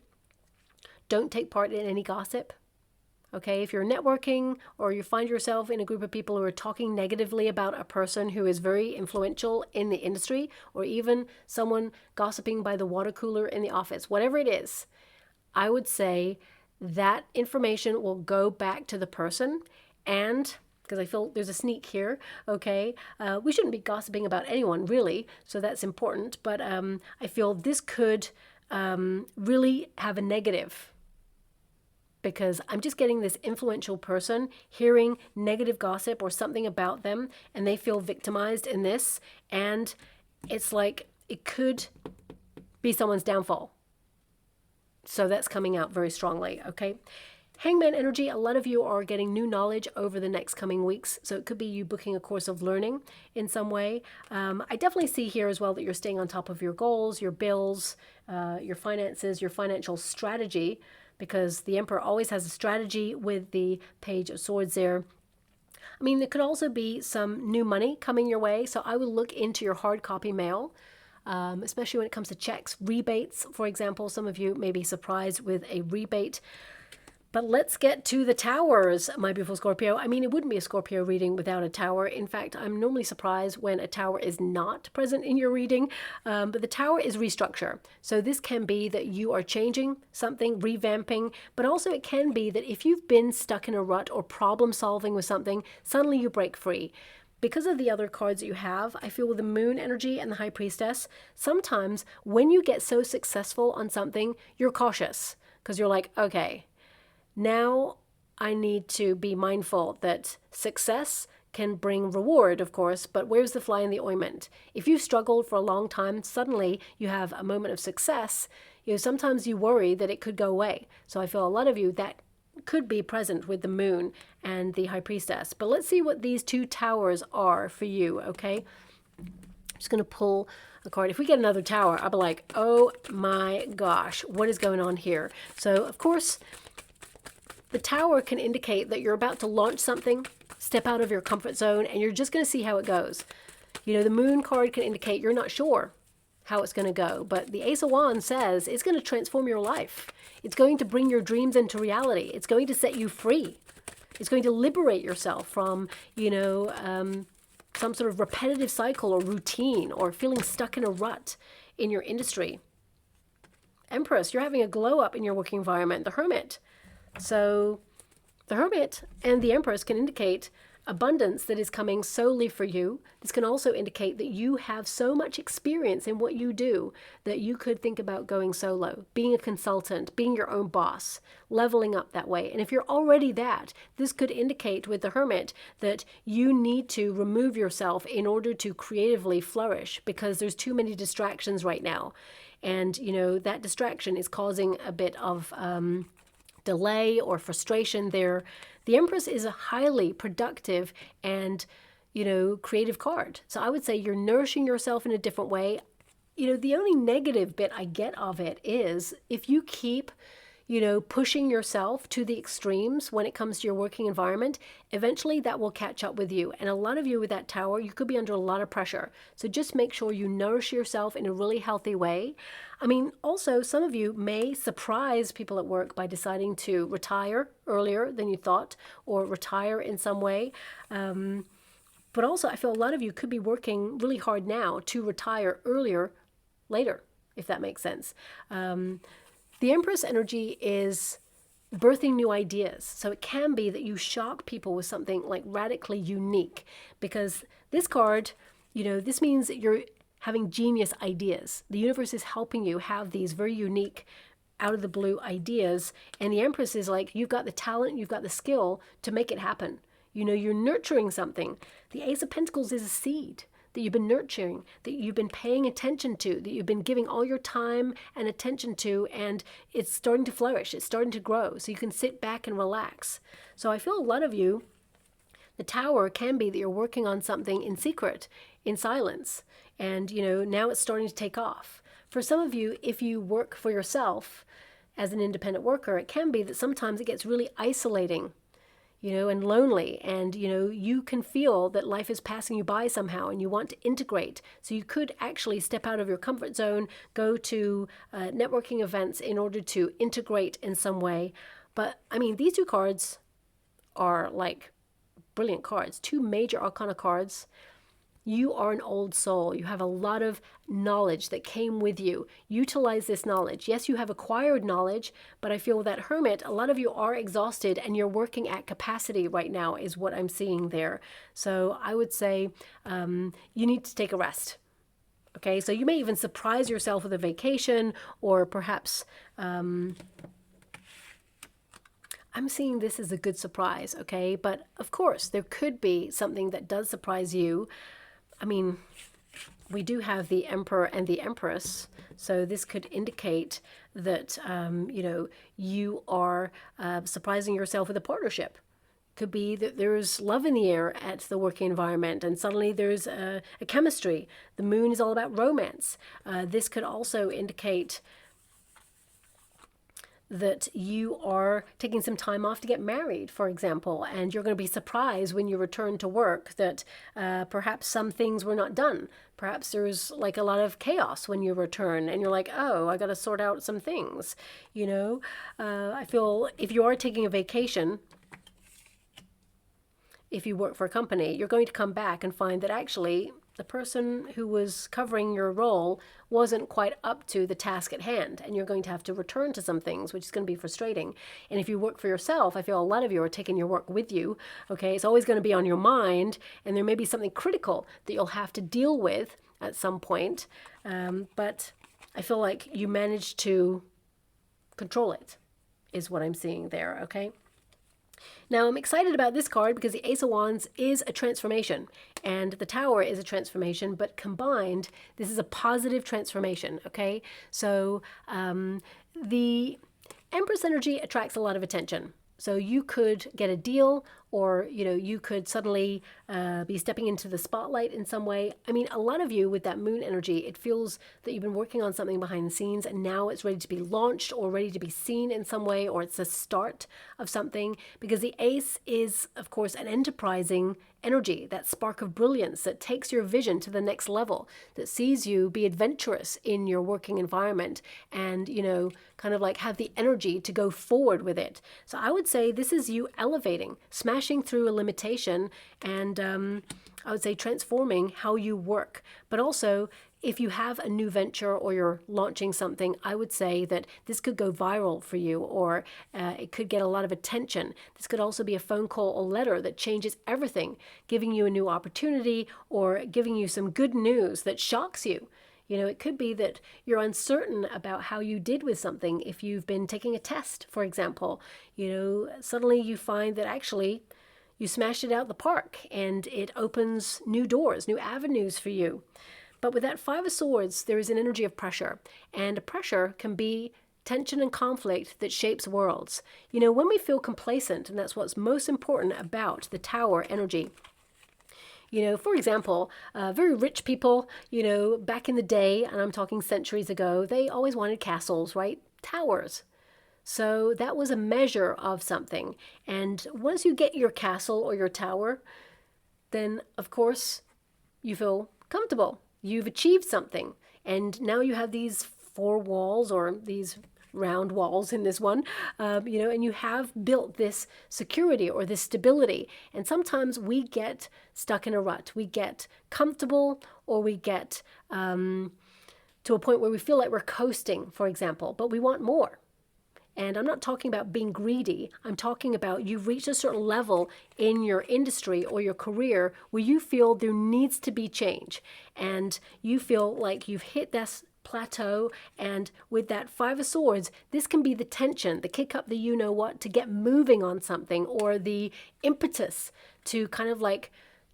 don't take part in any gossip. Okay, if you're networking, or you find yourself in a group of people who are talking negatively about a person who is very influential in the industry, or even someone gossiping by the water cooler in the office, whatever it is, I would say that information will go back to the person, and because I feel there's a sneak here, okay? We shouldn't be gossiping about anyone, really, so that's important, but I feel this could really have a negative, because I'm just getting this influential person hearing negative gossip or something about them, and they feel victimized in this, and it's like it could be someone's downfall. So that's coming out very strongly, okay? Hangman energy, a lot of you are getting new knowledge over the next coming weeks. So it could be you booking a course of learning in some way. I definitely see here as well that you're staying on top of your goals, your bills, your finances, your financial strategy, because the Emperor always has a strategy with the Page of Swords there. I mean, there could also be some new money coming your way. So I would look into your hard copy mail. Especially when it comes to checks, rebates, for example. Some of you may be surprised with a rebate. But let's get to the towers, my beautiful Scorpio. I mean, it wouldn't be a Scorpio reading without a tower. In fact, I'm normally surprised when a tower is not present in your reading. But the tower is restructure. So this can be that you are changing something, revamping. But also it can be that if you've been stuck in a rut or problem solving with something, suddenly you break free. Because of the other cards that you have, I feel with the Moon energy and the High Priestess, sometimes when you get so successful on something, you're cautious because you're like, okay, now I need to be mindful that success can bring reward, of course, but where's the fly in the ointment? If you've struggled for a long time, suddenly you have a moment of success, sometimes you worry that it could go away. So I feel a lot of you, that could be present with the Moon and the High Priestess. But let's see what these two towers are for you, okay? I'm just going to pull a card. If we get another tower, I'll be like, oh my gosh, what is going on here? So, of course, the tower can indicate that you're about to launch something, step out of your comfort zone, and you're just going to see how it goes. The Moon card can indicate you're not sure how it's going to go, but the Ace of Wands says it's going to transform your life. It's going to bring your dreams into reality. It's going to set you free. It's going to liberate yourself from, some sort of repetitive cycle or routine or feeling stuck in a rut in your industry. Empress, you're having a glow up in your working environment. The Hermit. So the Hermit and the Empress can indicate abundance that is coming solely for you. This can also indicate that you have so much experience in what you do that you could think about going solo, being a consultant, being your own boss, leveling up that way. And if you're already that, this could indicate with the Hermit that you need to remove yourself in order to creatively flourish, because there's too many distractions right now. And, that distraction is causing a bit of delay or frustration there. The Empress is a highly productive and, creative card. So I would say you're nourishing yourself in a different way. The only negative bit I get of it is if you keep, pushing yourself to the extremes when it comes to your working environment, eventually that will catch up with you. And a lot of you with that tower, you could be under a lot of pressure. So just make sure you nourish yourself in a really healthy way. I mean, also, some of you may surprise people at work by deciding to retire earlier than you thought, or retire in some way. But also, I feel a lot of you could be working really hard now to retire earlier later, if that makes sense. The Empress energy is birthing new ideas. So it can be that you shock people with something like radically unique, because this card, this means that you're having genius ideas. The universe is helping you have these very unique, out of the blue ideas. And the Empress is like, you've got the talent, you've got the skill to make it happen. You're nurturing something. The Ace of Pentacles is a seed that you've been nurturing, that you've been paying attention to, that you've been giving all your time and attention to, and it's starting to flourish, it's starting to grow, so you can sit back and relax. So I feel a lot of you, the tower can be that you're working on something in secret, in silence, and now it's starting to take off. For some of you, if you work for yourself as an independent worker, it can be that sometimes it gets really isolating, and lonely, and, you can feel that life is passing you by somehow and you want to integrate. So you could actually step out of your comfort zone, go to networking events in order to integrate in some way. But, I mean, these two cards are like brilliant cards, two major Arcana cards. You are an old soul. You have a lot of knowledge that came with you. Utilize this knowledge. Yes, you have acquired knowledge, but I feel that Hermit, a lot of you are exhausted and you're working at capacity right now is what I'm seeing there. So I would say you need to take a rest. Okay, so you may even surprise yourself with a vacation, or perhaps I'm seeing this as a good surprise, okay? But of course, there could be something that does surprise you. I mean, we do have the Emperor and the Empress, so this could indicate that, you are surprising yourself with a partnership. Could be that there's love in the air at the working environment, and suddenly there's a chemistry. The moon is all about romance. This could also indicate that you are taking some time off to get married, for example, and you're going to be surprised when you return to work that perhaps some things were not done. Perhaps there's like a lot of chaos when you return and you're like, oh, I got to sort out some things. I feel if you are taking a vacation, if you work for a company, you're going to come back and find that actually the person who was covering your role wasn't quite up to the task at hand, and you're going to have to return to some things, which is going to be frustrating. And if you work for yourself, I feel a lot of you are taking your work with you, okay? It's always going to be on your mind, and there may be something critical that you'll have to deal with at some point, but I feel like you managed to control it, is what I'm seeing there, okay? Now, I'm excited about this card because the Ace of Wands is a transformation and the Tower is a transformation, but combined, this is a positive transformation, okay? So the Empress energy attracts a lot of attention. So you could get a deal, or you could suddenly be stepping into the spotlight in some way. I mean, a lot of you with that moon energy, it feels that you've been working on something behind the scenes and now it's ready to be launched or ready to be seen in some way, or it's the start of something, because the ace is, of course, an enterprising energy, that spark of brilliance that takes your vision to the next level, that sees you be adventurous in your working environment and, kind of like have the energy to go forward with it. So I would say this is you elevating, smashing through a limitation, and I would say transforming how you work. But also, if you have a new venture or you're launching something, I would say that this could go viral for you, or it could get a lot of attention. This could also be a phone call or letter that changes everything, giving you a new opportunity or giving you some good news that shocks you. It could be that you're uncertain about how you did with something. If you've been taking a test, for example, suddenly you find that actually you smashed it out the park and it opens new doors, new avenues for you. But with that Five of Swords, there is an energy of pressure, and pressure can be tension and conflict that shapes worlds. When we feel complacent, and that's what's most important about the Tower energy. For example, very rich people, back in the day, and I'm talking centuries ago, they always wanted castles, right? Towers. So that was a measure of something. And once you get your castle or your tower, then, of course, you feel comfortable. You've achieved something, and now you have these four walls, or these round walls in this one, and you have built this security or this stability. And sometimes we get stuck in a rut. We get comfortable, or we get to a point where we feel like we're coasting, for example, but we want more. And I'm not talking about being greedy. I'm talking about you've reached a certain level in your industry or your career where you feel there needs to be change. And you feel like you've hit this plateau. And with that Five of Swords, this can be the tension, the kick up the you-know-what to get moving on something, or the impetus to kind of like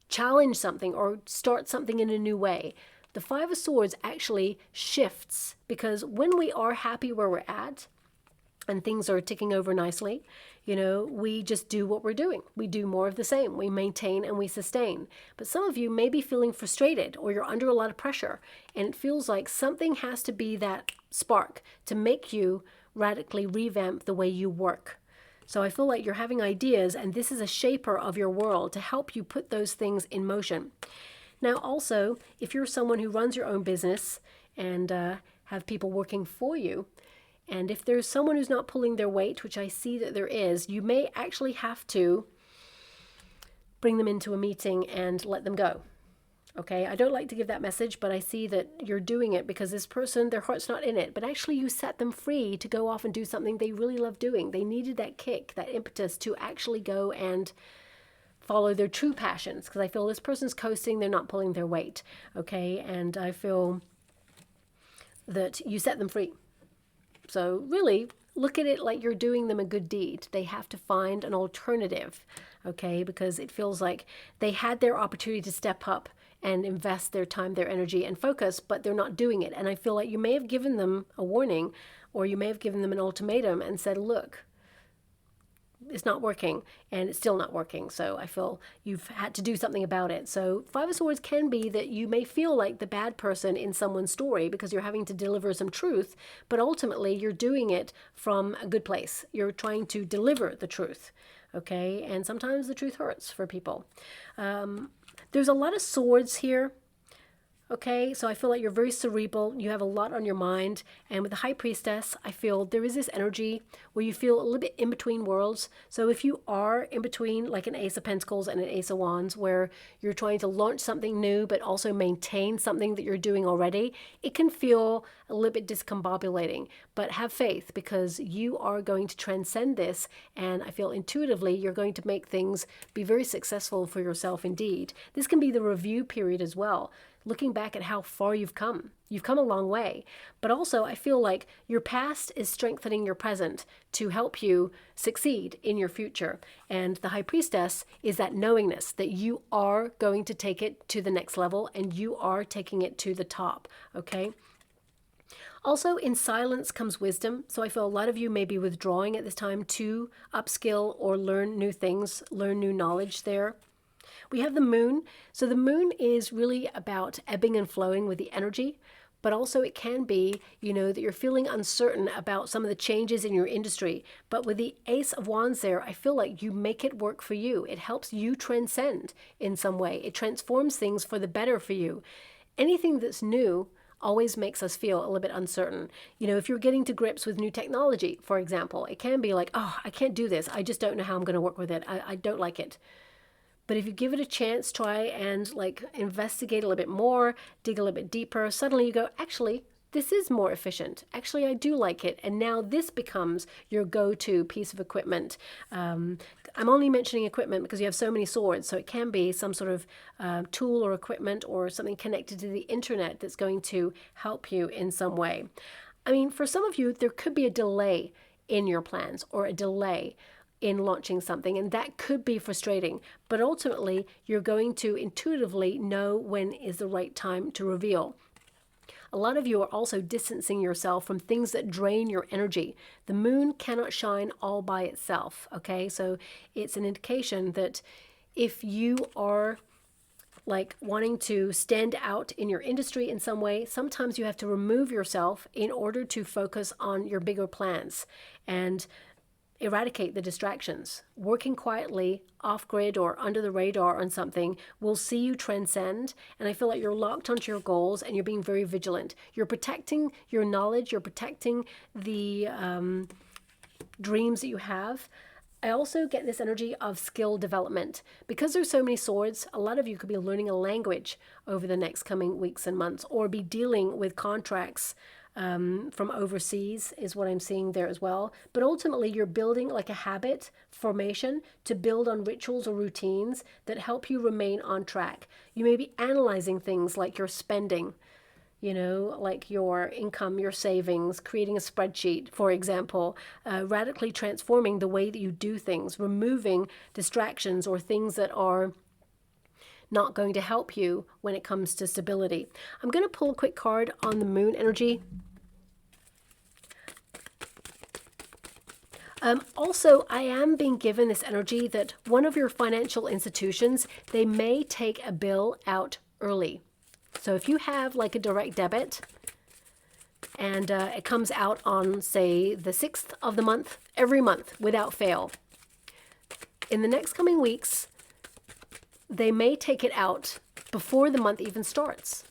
challenge something or start something in a new way. The Five of Swords actually shifts, because when we are happy where we're at, and things are ticking over nicely, we just do what we're doing. We do more of the same. We maintain and we sustain. But some of you may be feeling frustrated, or you're under a lot of pressure, and it feels like something has to be that spark to make you radically revamp the way you work. So I feel like you're having ideas, and this is a shaper of your world to help you put those things in motion. Now also, if you're someone who runs your own business and have people working for you, and if there's someone who's not pulling their weight, which I see that there is, you may actually have to bring them into a meeting and let them go. Okay, I don't like to give that message, but I see that you're doing it because this person, their heart's not in it. But actually you set them free to go off and do something they really love doing. They needed that kick, that impetus to actually go and follow their true passions. Because I feel this person's coasting, they're not pulling their weight. Okay, and I feel that you set them free. So really, look at it like you're doing them a good deed. They have to find an alternative, okay? Because it feels like they had their opportunity to step up and invest their time, their energy, and focus, but they're not doing it. And I feel like you may have given them a warning, or you may have given them an ultimatum and said, look, it's not working, and it's still not working. So I feel you've had to do something about it. So Five of Swords can be that you may feel like the bad person in someone's story because you're having to deliver some truth, but ultimately you're doing it from a good place. You're trying to deliver the truth, okay? And sometimes the truth hurts for people. There's a lot of swords here. Okay, so I feel like you're very cerebral. You have a lot on your mind. And with the High Priestess, I feel there is this energy where you feel a little bit in between worlds. So if you are in between like an Ace of Pentacles and an Ace of Wands, where you're trying to launch something new, but also maintain something that you're doing already, it can feel a little bit discombobulating. But have faith, because you are going to transcend this. And I feel intuitively you're going to make things be very successful for yourself indeed. This can be the review period as well. Looking back at how far you've come. You've come a long way. But also, I feel like your past is strengthening your present to help you succeed in your future. And the High Priestess is that knowingness that you are going to take it to the next level and you are taking it to the top, okay? Also, in silence comes wisdom. So I feel a lot of you may be withdrawing at this time to upskill or learn new things, learn new knowledge there. We have the moon. So the moon is really about ebbing and flowing with the energy, but also it can be, you know, that you're feeling uncertain about some of the changes in your industry. But with the Ace of Wands there, I feel like you make it work for you. It helps you transcend in some way. It transforms things for the better for you. Anything that's new always makes us feel a little bit uncertain. You know, if you're getting to grips with new technology, for example, it can be like, oh, I can't do this. I just don't know how I'm going to work with it. I don't like it. But if you give it a chance, try and like investigate a little bit more, dig a little bit deeper, suddenly you go, actually, this is more efficient. Actually, I do like it. And now this becomes your go-to piece of equipment. I'm only mentioning equipment because you have so many swords. So it can be some sort of tool or equipment or something connected to the internet that's going to help you in some way. I mean, for some of you, there could be a delay in your plans or a delay in launching something, and that could be frustrating, but ultimately you're going to intuitively know when is the right time to reveal. A lot of you are also distancing yourself from things that drain your energy. The moon cannot shine all by itself, okay? So it's an indication that if you are like wanting to stand out in your industry in some way, sometimes you have to remove yourself in order to focus on your bigger plans and eradicate the distractions. Working quietly, off-grid or under the radar on something will see you transcend, and I feel like you're locked onto your goals and you're being very vigilant. You're protecting your knowledge, you're protecting the dreams that you have. I also get this energy of skill development. Because there's so many swords, a lot of you could be learning a language over the next coming weeks and months, or be dealing with contracts from overseas is what I'm seeing there as well. But ultimately, you're building like a habit formation to build on rituals or routines that help you remain on track. You may be analyzing things like your spending, you know, like your income, your savings, creating a spreadsheet, for example, radically transforming the way that you do things, removing distractions or things that are not going to help you when it comes to stability. I'm going to pull a quick card on the moon energy. Also, I am being given this energy that one of your financial institutions, they may take a bill out early. So if you have like a direct debit and it comes out on, say, the 6th of the month, every month without fail, in the next coming weeks, they may take it out before the month even starts,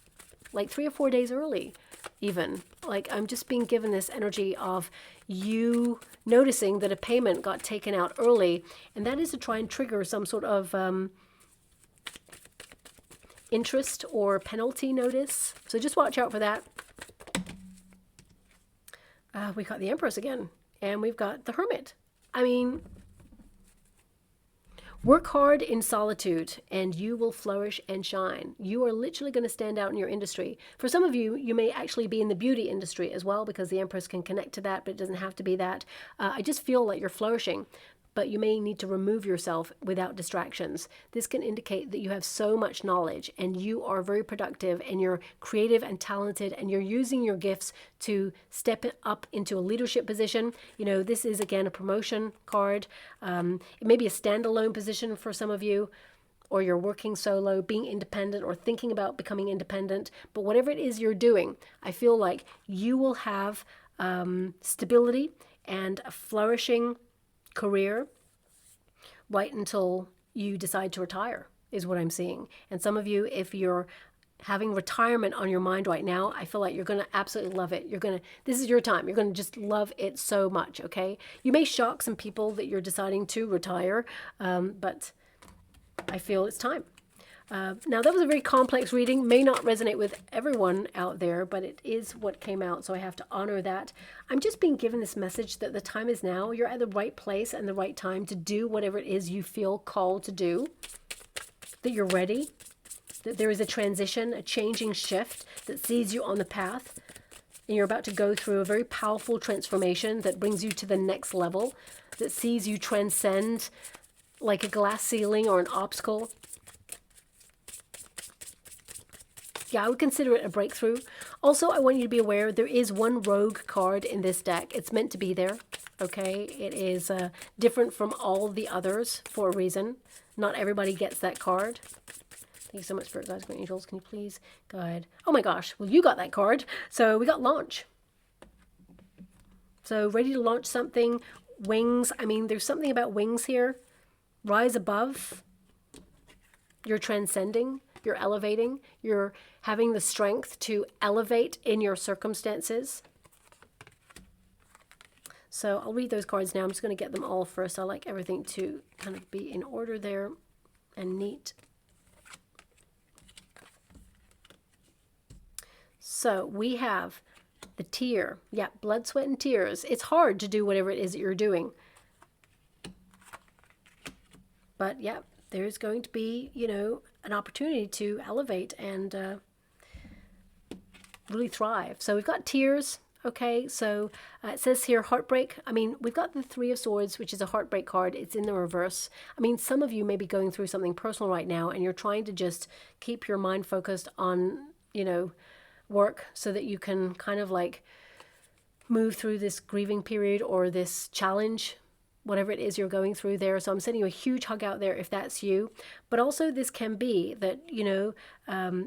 like 3 or 4 days early even. Like I'm just being given this energy of you noticing that a payment got taken out early, and that is to try and trigger some sort of interest or penalty notice. So just watch out for that. We got the Empress again, and we've got the Hermit. I mean, work hard in solitude and you will flourish and shine. You are literally going to stand out in your industry. For some of you, you may actually be in the beauty industry as well, because the Empress can connect to that, but it doesn't have to be that. I just feel like you're flourishing, but you may need to remove yourself without distractions. This can indicate that you have so much knowledge and you are very productive and you're creative and talented and you're using your gifts to step up into a leadership position. You know, this is again a promotion card. It may be a standalone position for some of you, or you're working solo, being independent, or thinking about becoming independent. But whatever it is you're doing, I feel like you will have stability and a flourishing career right until you decide to retire, is what I'm seeing. And some of you, if you're having retirement on your mind right now, I feel like you're going to absolutely love it. This is your time. You're going to just love it so much, okay? You may shock some people that you're deciding to retire, but I feel it's time. Now, that was a very complex reading, may not resonate with everyone out there, but it is what came out, so I have to honor that. I'm just being given this message that the time is now. You're at the right place and the right time to do whatever it is you feel called to do, that you're ready, that there is a transition, a changing shift that sees you on the path, and you're about to go through a very powerful transformation that brings you to the next level, that sees you transcend like a glass ceiling or an obstacle. Yeah, I would consider it a breakthrough. Also, I want you to be aware there is one rogue card in this deck. It's meant to be there, okay? It is different from all the others for a reason. Not everybody gets that card. Thank you so much, Spirit Guides, Great Angels. Can you please guide? Oh my gosh, well, you got that card. So we got launch. So ready to launch something. Wings. I mean, there's something about wings here. Rise above. You're transcending. You're elevating. You're having the strength to elevate in your circumstances. So I'll read those cards now. I'm just going to get them all first. I like everything to kind of be in order there and neat. So we have the tear. Yeah, blood, sweat, and tears. It's hard to do whatever it is that you're doing. But yeah, there's going to be, you know, an opportunity to elevate and really thrive. So we've got tears. Okay, so it says here heartbreak. I mean, we've got the Three of Swords, which is a heartbreak card. It's in the reverse. I mean, some of you may be going through something personal right now and you're trying to just keep your mind focused on, you know, work so that you can kind of like move through this grieving period or this challenge, whatever it is you're going through there. So I'm sending you a huge hug out there if that's you. But also this can be that, you know,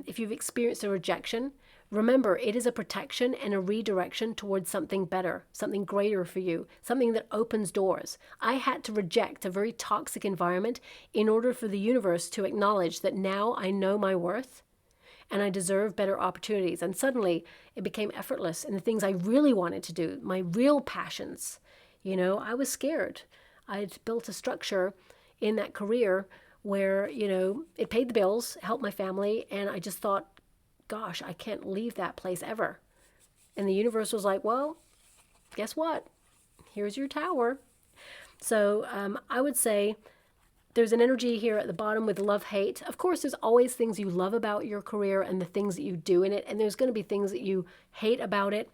if you've experienced a rejection, remember it is a protection and a redirection towards something better, something greater for you, something that opens doors. I had to reject a very toxic environment in order for the universe to acknowledge that now I know my worth and I deserve better opportunities. And suddenly it became effortless in the things I really wanted to do, my real passions. You know, I was scared. I'd built a structure in that career where, you know, it paid the bills, helped my family, and I just thought, gosh, I can't leave that place ever. And the universe was like, well, guess what? Here's your tower. So I would say there's an energy here at the bottom with love-hate. Of course, there's always things you love about your career and the things that you do in it, and there's going to be things that you hate about it.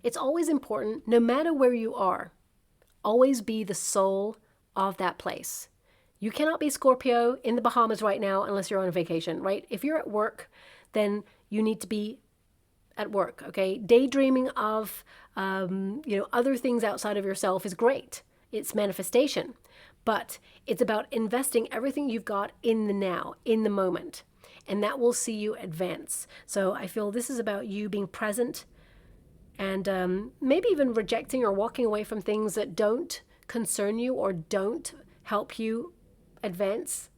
It's always important, no matter where you are, always be the soul of that place. You cannot be Scorpio in the Bahamas right now unless you're on a vacation, right? If you're at work, then you need to be at work, okay? Daydreaming of, you know, other things outside of yourself is great. It's manifestation. But it's about investing everything you've got in the now, in the moment. And that will see you advance. So I feel this is about you being present and maybe even rejecting or walking away from things that don't concern you or don't help you advance.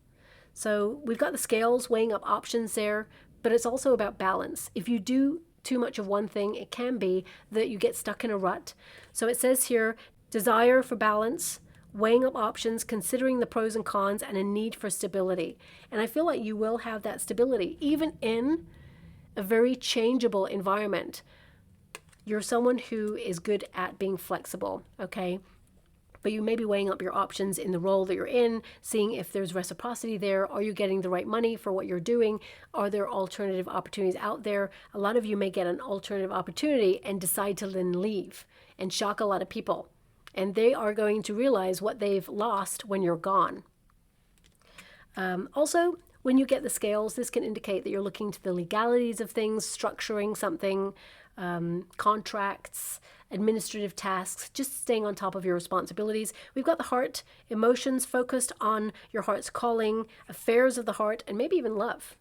So we've got the scales weighing up options there, but it's also about balance. If you do too much of one thing, it can be that you get stuck in a rut. So it says here, desire for balance weighing up options, considering the pros and cons, and a need for stability. And I feel like you will have that stability, even in a very changeable environment. You're someone who is good at being flexible, okay? But you may be weighing up your options in the role that you're in, seeing if there's reciprocity there. Are you getting the right money for what you're doing? Are there alternative opportunities out there? A lot of you may get an alternative opportunity and decide to then leave and shock a lot of people. And they are going to realize what they've lost when you're gone. Also, when you get the scales, this can indicate that you're looking to the legalities of things, structuring something, contracts, administrative tasks, just staying on top of your responsibilities. We've got the heart, emotions focused on your heart's calling, affairs of the heart, and maybe even love.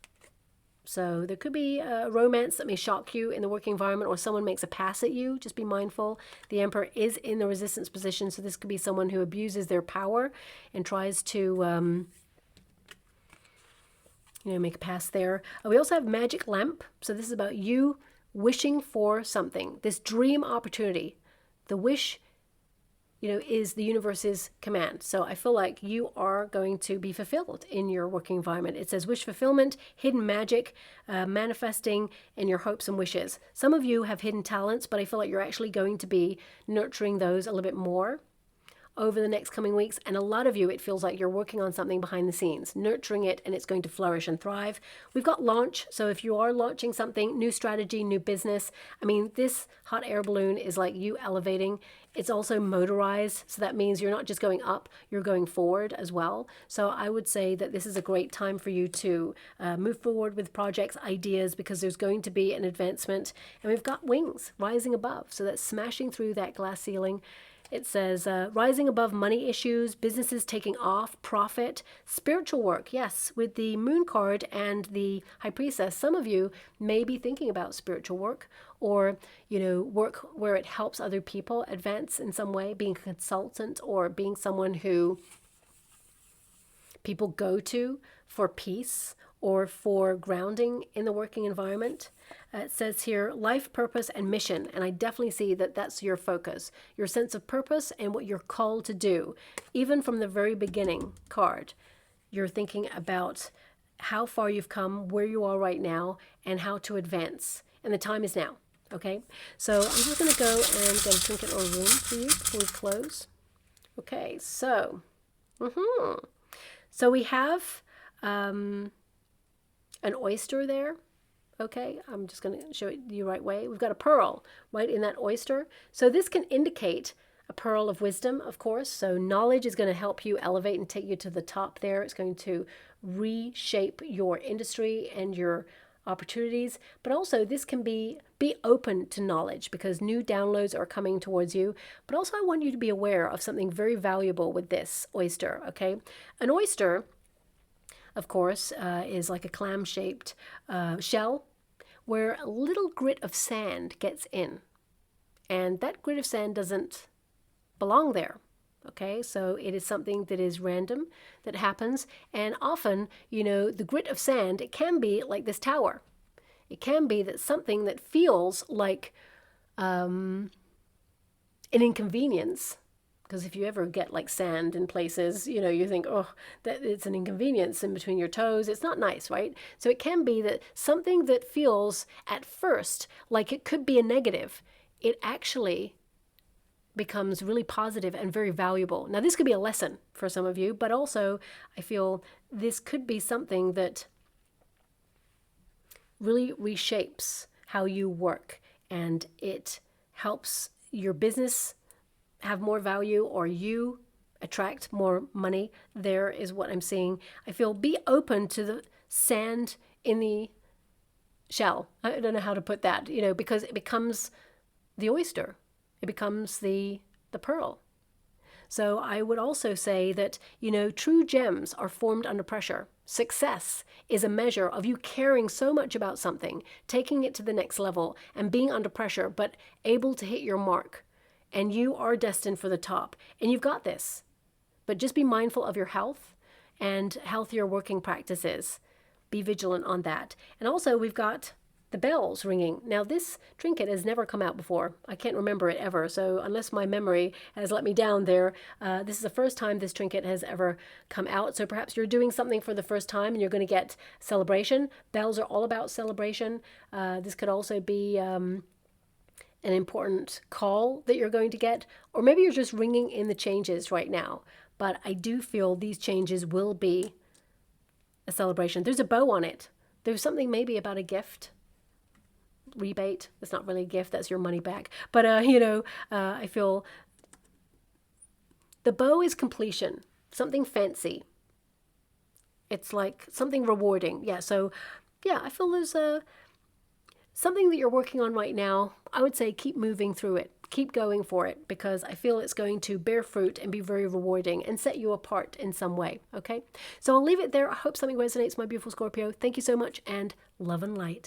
So there could be a romance that may shock you in the working environment, or someone makes a pass at you. Just be mindful. The Emperor is in the resistance position, so this could be someone who abuses their power and tries to make a pass there. We also have magic lamp. So this is about you wishing for something, this dream opportunity. The wish, is the universe's command. So I feel like you are going to be fulfilled in your working environment. It says wish fulfillment, hidden magic, manifesting in your hopes and wishes. Some of you have hidden talents, but I feel like you're actually going to be nurturing those a little bit more over the next coming weeks. And a lot of you, it feels like you're working on something behind the scenes, nurturing it, and it's going to flourish and thrive. We've got launch. So if you are launching something, new strategy, new business, this hot air balloon is like you elevating. It's also motorized. So that means you're not just going up, you're going forward as well. So I would say that this is a great time for you to move forward with projects, ideas, because there's going to be an advancement. And we've got wings rising above. So that's smashing through that glass ceiling. It says rising above money issues, businesses taking off, profit, spiritual work. Yes, with the Moon card and the High Priestess, some of you may be thinking about spiritual work, or work where it helps other people advance in some way, being a consultant or being someone who people go to for peace or for grounding in the working environment. It says here, life, purpose, and mission. And I definitely see that that's your focus, your sense of purpose and what you're called to do. Even from the very beginning card, you're thinking about how far you've come, where you are right now, and how to advance. And the time is now. Okay, so I'm just going to go and get a trinket or room for you before we close. Okay, so, so we have an oyster there. Okay, I'm just going to show it the right way. We've got a pearl right in that oyster. So this can indicate a pearl of wisdom, of course. So knowledge is going to help you elevate and take you to the top there. It's going to reshape your industry and your opportunities. But also this can be open to knowledge, because new downloads are coming towards you. But also I want you to be aware of something very valuable with this oyster, okay? An oyster, of course, is like a clam-shaped shell where a little grit of sand gets in. And that grit of sand doesn't belong there, okay? So it is something that is random, that happens. And often, the grit of sand, it can be like this tower. It can be that something that feels like an inconvenience. Because if you ever get like sand in places, you think, oh, that it's an inconvenience in between your toes. It's not nice, right? So it can be that something that feels at first like it could be a negative, it actually becomes really positive and very valuable. Now, this could be a lesson for some of you, but also I feel this could be something that really reshapes how you work, and it helps your business have more value, or you attract more money. There is what I'm seeing. I feel be open to the sand in the shell. I don't know how to put that, because it becomes the oyster. It becomes the pearl. So I would also say that, true gems are formed under pressure. Success is a measure of you caring so much about something, taking it to the next level and being under pressure, but able to hit your mark. And you are destined for the top, and you've got this. But just be mindful of your health and healthier working practices. Be vigilant on that. And also we've got the bells ringing. Now, this trinket has never come out before. I can't remember it ever. So unless my memory has let me down there, this is the first time this trinket has ever come out. So perhaps you're doing something for the first time and you're going to get celebration. Bells are all about celebration. This could also be an important call that you're going to get, or maybe you're just ringing in the changes right now. But I do feel these changes will be a celebration. There's a bow on it. There's something maybe about a gift. Rebate. That's not really a gift, that's your money back. But I feel the bow is completion, something fancy. It's like something rewarding. Yeah, so yeah, I feel there's something that you're working on right now. I would say keep moving through it. Keep going for it, because I feel it's going to bear fruit and be very rewarding and set you apart in some way. Okay, so I'll leave it there. I hope something resonates, my beautiful Scorpio. Thank you so much, and love and light.